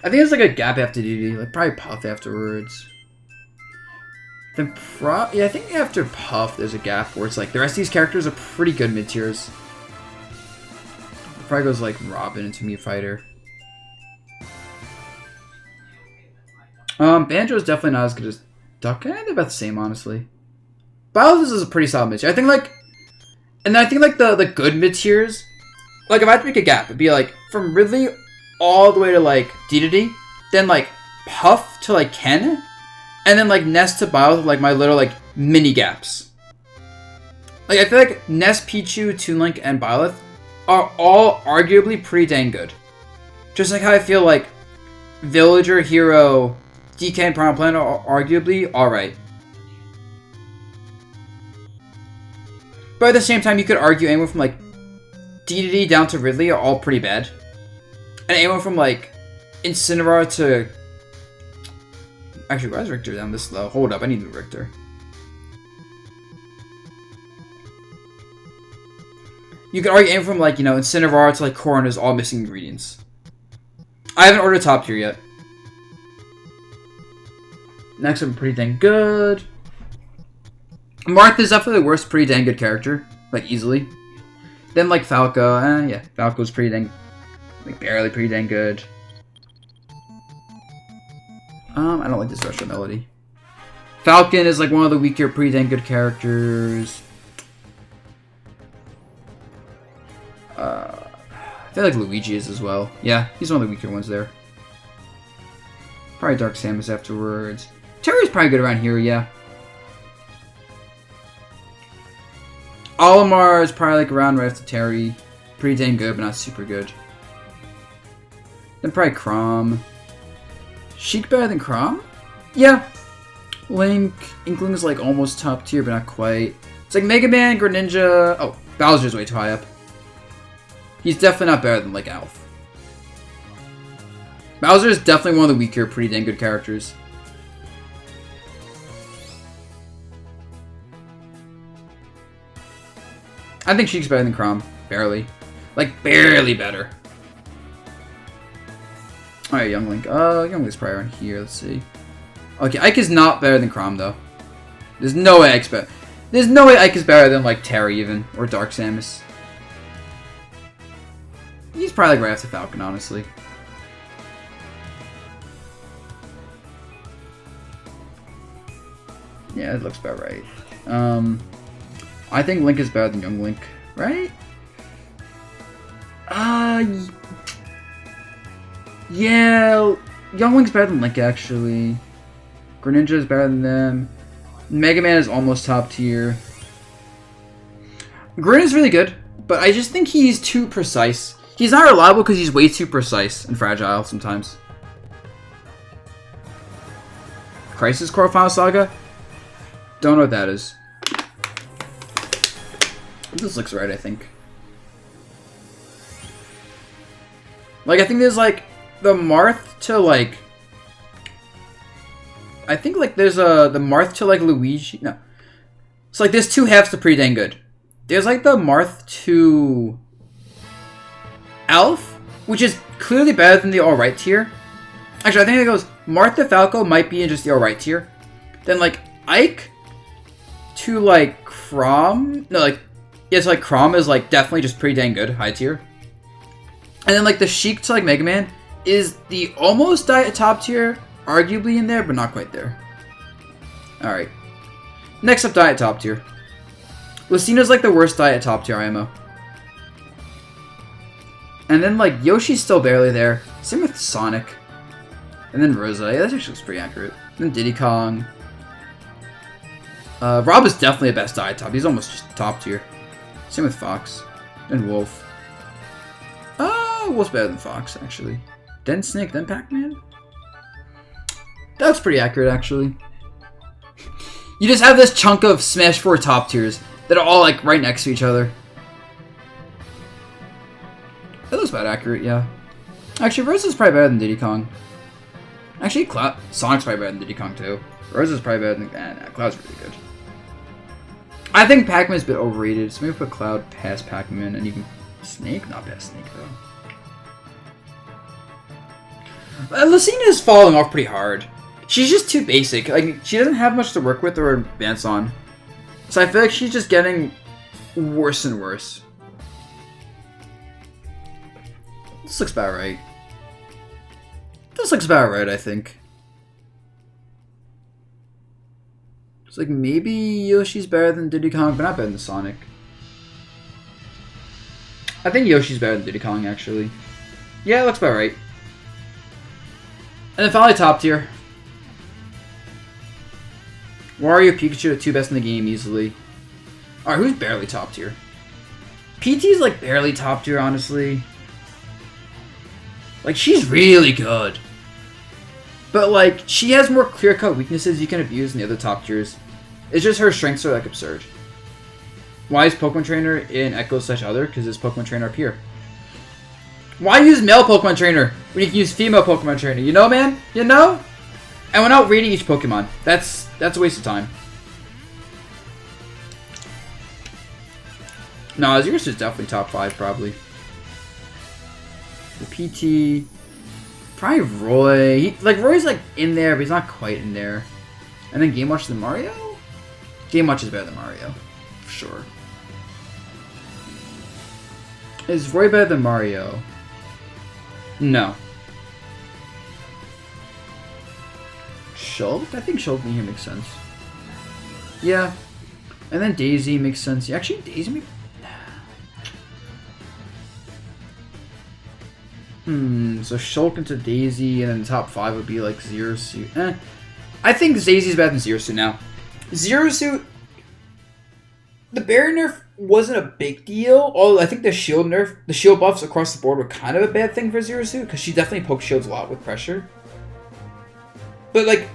I think there's like a gap after DDD, like probably Puff afterwards. Then yeah, I think after Puff there's a gap where it's like the rest of these characters are pretty good mid tiers. Probably goes like Robin into Mii Fighter. Banjo is definitely not as good as Duck. They're about the same, honestly. Bowser's is a pretty solid mid tier. I think like, and then I think like the good mid tiers, like if I had to make a gap, it'd be like from Ridley all the way to like Dedede, then like Puff to like Ken, and then like Ness to Bowser, like my little like mini gaps. Like I feel like Ness, Pichu, Toon Link, and Byleth are all arguably pretty dang good. Just like how I feel like Villager, Hero, DK, and Prime Planet are arguably alright. But at the same time, you could argue anyone from like Dedede down to Ridley are all pretty bad. And anyone from like Incineroar to... Actually, why is Richter down this low? Hold up, I need a Richter. You could argue anyone from like, you know, Incineroar to like Goran is all missing ingredients. I haven't ordered top tier yet. Next one, pretty dang good. Martha's definitely the worst pretty dang good character. Like, easily. Then like Falco, yeah, Falco's pretty dang... Like, barely pretty dang good. I don't like this retro melody. Falcon is like one of the weaker pretty dang good characters. I feel like Luigi is as well. Yeah, he's one of the weaker ones there. Probably Dark Samus afterwards. Terry's probably good around here, yeah. Olimar is probably like around right after Terry. Pretty dang good, but not super good. Then probably Chrom. Sheik better than Chrom? Yeah. Link. Inkling is like almost top tier, but not quite. It's like Mega Man, Greninja. Oh, Bowser's way too high up. He's definitely not better than like Alf. Bowser is definitely one of the weaker, pretty dang good characters. I think Sheik's better than Chrom. Barely. Like, barely better. Alright, Young Link. Young Link's probably around here. Let's see. Okay, Ike is not better than Chrom, though. There's no way Ike's better. There's no way Ike is better than, like, Terry, even. Or Dark Samus. He's probably like right after Falcon, honestly. Yeah, it looks about right. I think Link is better than Young Link, right? Yeah, Young Link's better than Link, actually. Greninja is better than them. Mega Man is almost top tier. Grin is really good, but I just think he's too precise. He's not reliable because he's way too precise and fragile sometimes. Crisis Core Final Saga? Don't know what that is. This looks right, I think. Like, I think there's, like, the Marth to, like... I think, like, there's the Marth to, like, Luigi. No. It's like, there's two halves to pretty dang good. There's, like, the Marth to... Alf, which is clearly better than the alright tier. Actually, I think it goes Martha Falco might be in just the alright tier. Then, like, Ike to, like, Chrom. No, like, yeah, so, like, Chrom is, like, definitely just pretty dang good. High tier. And then, like, the Sheik to, like, Mega Man is the almost top tier. Arguably in there, but not quite there. Alright. Next up, Diet top tier. Lucina's, like, the worst Diet top tier IMO. And then, like, Yoshi's still barely there. Same with Sonic. And then Rosa. Yeah, that actually looks pretty accurate. And then Diddy Kong. Rob is definitely a best Diet top. He's almost just top tier. Same with Fox. And Wolf. Wolf's better than Fox, actually. Then Snake, then Pac-Man? That's pretty accurate, actually. You just have this chunk of Smash 4 top tiers that are all, like, right next to each other. That looks about accurate, yeah. Actually, Rosa's probably better than Diddy Kong. Actually, Sonic's probably better than Diddy Kong, too. Rosa's probably better than... Cloud's really good. I think Pac-Man's a bit overrated, so maybe put Cloud past Pac-Man, and even Snake? Not past Snake, though. Lucina's falling off pretty hard. She's just too basic. Like, she doesn't have much to work with or advance on. So I feel like she's just getting worse and worse. This looks about right. This looks about right, I think. It's like maybe Yoshi's better than Diddy Kong, but not better than Sonic. I think Yoshi's better than Diddy Kong, actually. Yeah, it looks about right. And then finally, top tier. Wario, Pikachu, the two best in the game, easily. Alright, who's barely top tier? PT's like barely top tier, honestly. Like, she's really good. But, like, she has more clear-cut weaknesses you can abuse than the other top tiers. It's just her strengths are, like, absurd. Why is Pokemon Trainer in Echo/Other? Because it's Pokemon Trainer up here. Why use male Pokemon Trainer when you can use female Pokemon Trainer? You know, man? You know? And we're not rating each Pokemon. That's a waste of time. No, yours is definitely top 5, probably. The PT... Probably Roy. Roy's, like, in there, but he's not quite in there. And then Game Watch than Mario? Game Watch is better than Mario. For sure. Is Roy better than Mario? No. Shulk? I think Shulk in here makes sense. Yeah. And then Daisy makes sense. Yeah, actually, Daisy makes... So Shulk into Daisy, and then top 5 would be, like, Zero Suit. I think Daisy's better than Zero Suit now. Zero Suit... The Barrier nerf wasn't a big deal, although I think the shield nerf, the shield buffs across the board were kind of a bad thing for Zero Suit, because she definitely pokes shields a lot with pressure. But, like,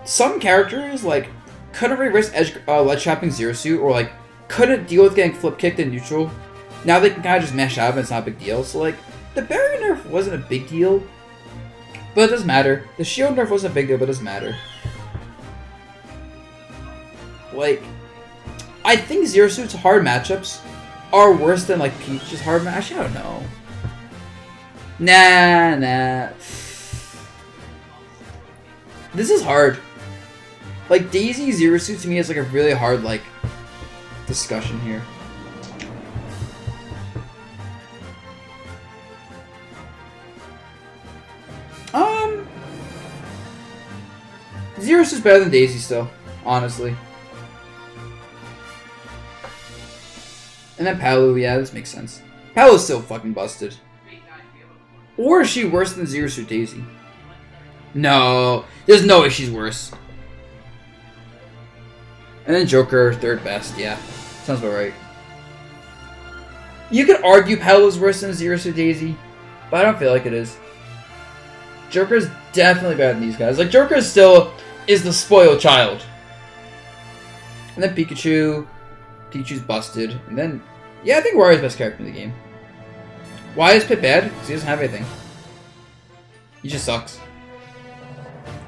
some characters, like, couldn't really risk ledge trapping Zero Suit, or, like, couldn't deal with getting flip kicked in neutral. Now they can kind of just mash out and it's not a big deal. So, like, the Barrier nerf wasn't a big deal, but it doesn't matter. The shield nerf wasn't a big deal, but it doesn't matter. Like, I think Zero Suit's hard matchups are worse than, like, Peach's hard matchups. Actually, I don't know. Nah. This is hard. Like, Daisy Zero Suit to me is, like, a really hard, like, discussion here. Zero Suit's better than Daisy still, honestly. And then Palu, yeah, this makes sense. Palu's still fucking busted. Or is she worse than Zero Suit Daisy? No, there's no way she's worse. And then Joker, third best, yeah. Sounds about right. You could argue Palu's worse than Zero Suit Daisy, but I don't feel like it is. Joker's definitely better than these guys. Like, Joker still is the spoiled child. And then Pikachu. Pikachu's busted. And then, yeah, I think Wario's best character in the game. Why is Pit bad? Because he doesn't have anything. He just sucks.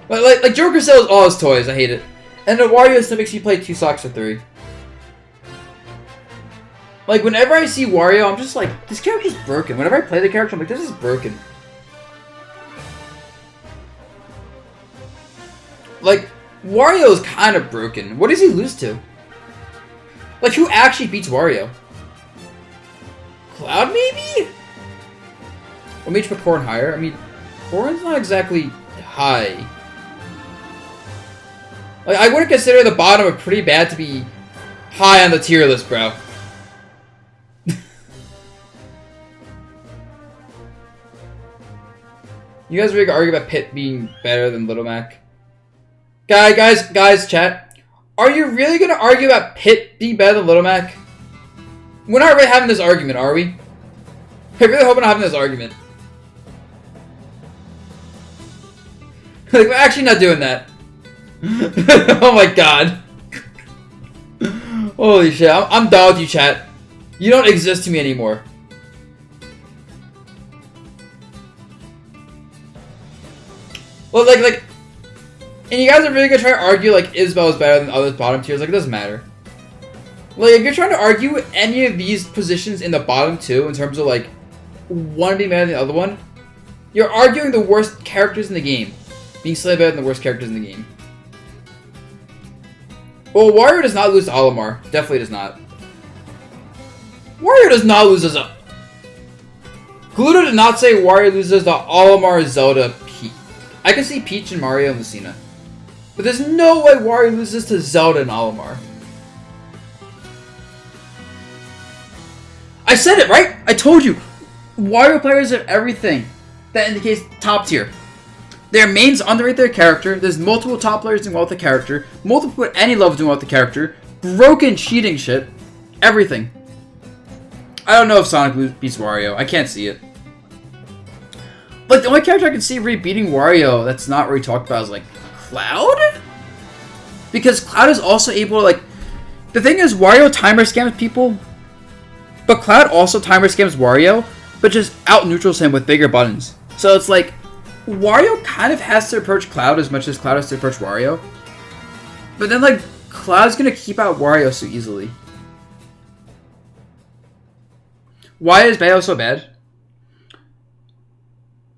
But like Joker sells all his toys. I hate it. And then Wario still makes you play 2 socks for 3. Like, whenever I see Wario, I'm just like, this character's broken. Whenever I play the character, I'm like, this is broken. Like, Wario is kind of broken. What does he lose to? Like, who actually beats Wario? Cloud, maybe? What made you put Goran higher? I mean, Goran's not exactly high. Like, I wouldn't consider the bottom of pretty bad to be high on the tier list, bro. You guys really argue about Pit being better than Little Mac? Guys, chat. Are you really gonna argue about Pit being better than Little Mac? We're not really having this argument, are we? I really hope we're not having this argument. Like, we're actually not doing that. Oh my god. Holy shit, I'm done with you, chat. You don't exist to me anymore. Well, like, and you guys are really gonna try to argue, like, Isabelle is better than others bottom tiers. Like, it doesn't matter. Like, if you're trying to argue any of these positions in the bottom two, in terms of, like, one being better than the other one, you're arguing the worst characters in the game being slightly better than the worst characters in the game. Well, Wario does not lose to Olimar. Definitely does not. Wario does not lose to... Gluto did not say Wario loses to Olimar, Zelda, Peach. I can see Peach and Mario and Lucina. But there's no way Wario loses to Zelda and Olimar. I said it, right? I told you. Wario players have everything that indicates top tier. Their mains underrate their character. There's multiple top players doing well with the character. Multiple at any level doing well with the character. Broken cheating shit. Everything. I don't know if Sonic beats Wario. I can't see it. Like, the only character I can see really beating Wario that's not really talked about is, like, Cloud? Because Cloud is also able to, like... The thing is, Wario timer scams people. But Cloud also timer scams Wario. But just out-neutrals him with bigger buttons. So it's like... Wario kind of has to approach Cloud as much as Cloud has to approach Wario. But then, like, Cloud's gonna keep out Wario so easily. Why is Banjo so bad?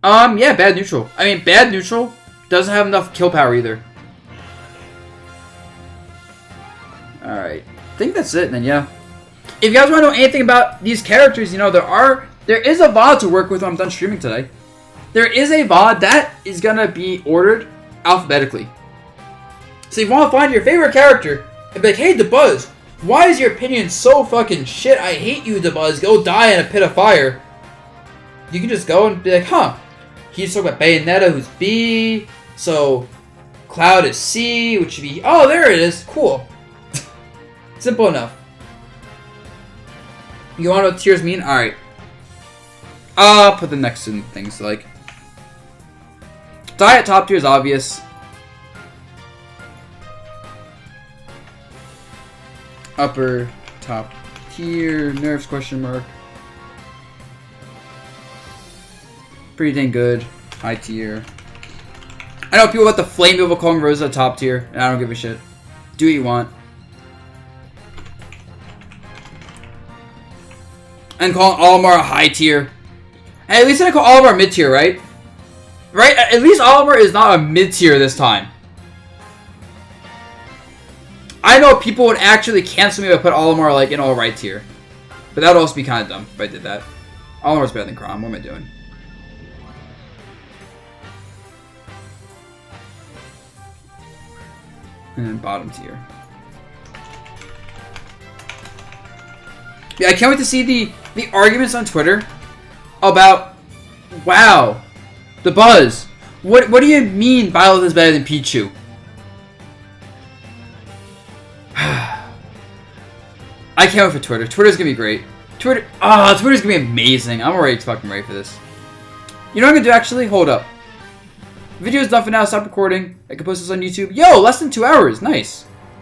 Yeah, bad neutral. I mean, bad neutral doesn't have enough kill power either. Alright. I think that's it, then, yeah. If you guys want to know anything about these characters, you know, there is a VOD to work with when I'm done streaming today. There is a VOD that is gonna be ordered alphabetically. So if you want to find your favorite character and be like, hey, Dabuz, why is your opinion so fucking shit? I hate you, Dabuz. Go die in a pit of fire. You can just go and be like, huh. He's talking about Bayonetta, who's B. So Cloud is C, which should be... Oh, there it is. Cool. Simple enough. You want to know what tiers mean? Alright. I'll put the next in things, like... Die at top tier is obvious. Upper, top tier, nerfs, question mark. Pretty dang good. High tier. I know people about the flame people calling Rosa top tier, and I don't give a shit. Do what you want. And calling Olimar a high tier. Hey, at least I call Olimar mid tier, right? Right? At least Olimar is not a mid tier this time. I know people would actually cancel me if I put Olimar like in all right tier. But that would also be kind of dumb if I did that. Olimar's better than Chrom. What am I doing? And then bottom tier. Yeah, I can't wait to see the arguments on Twitter about, wow, Dabuz. What do you mean Violet is better than Pichu? I can't wait for Twitter. Twitter's gonna be great. Twitter's gonna be amazing. I'm already fucking ready for this. You know what I'm gonna do actually? Hold up. Video's done for now. Stop recording. I can post this on YouTube. Yo, less than 2 hours. Nice.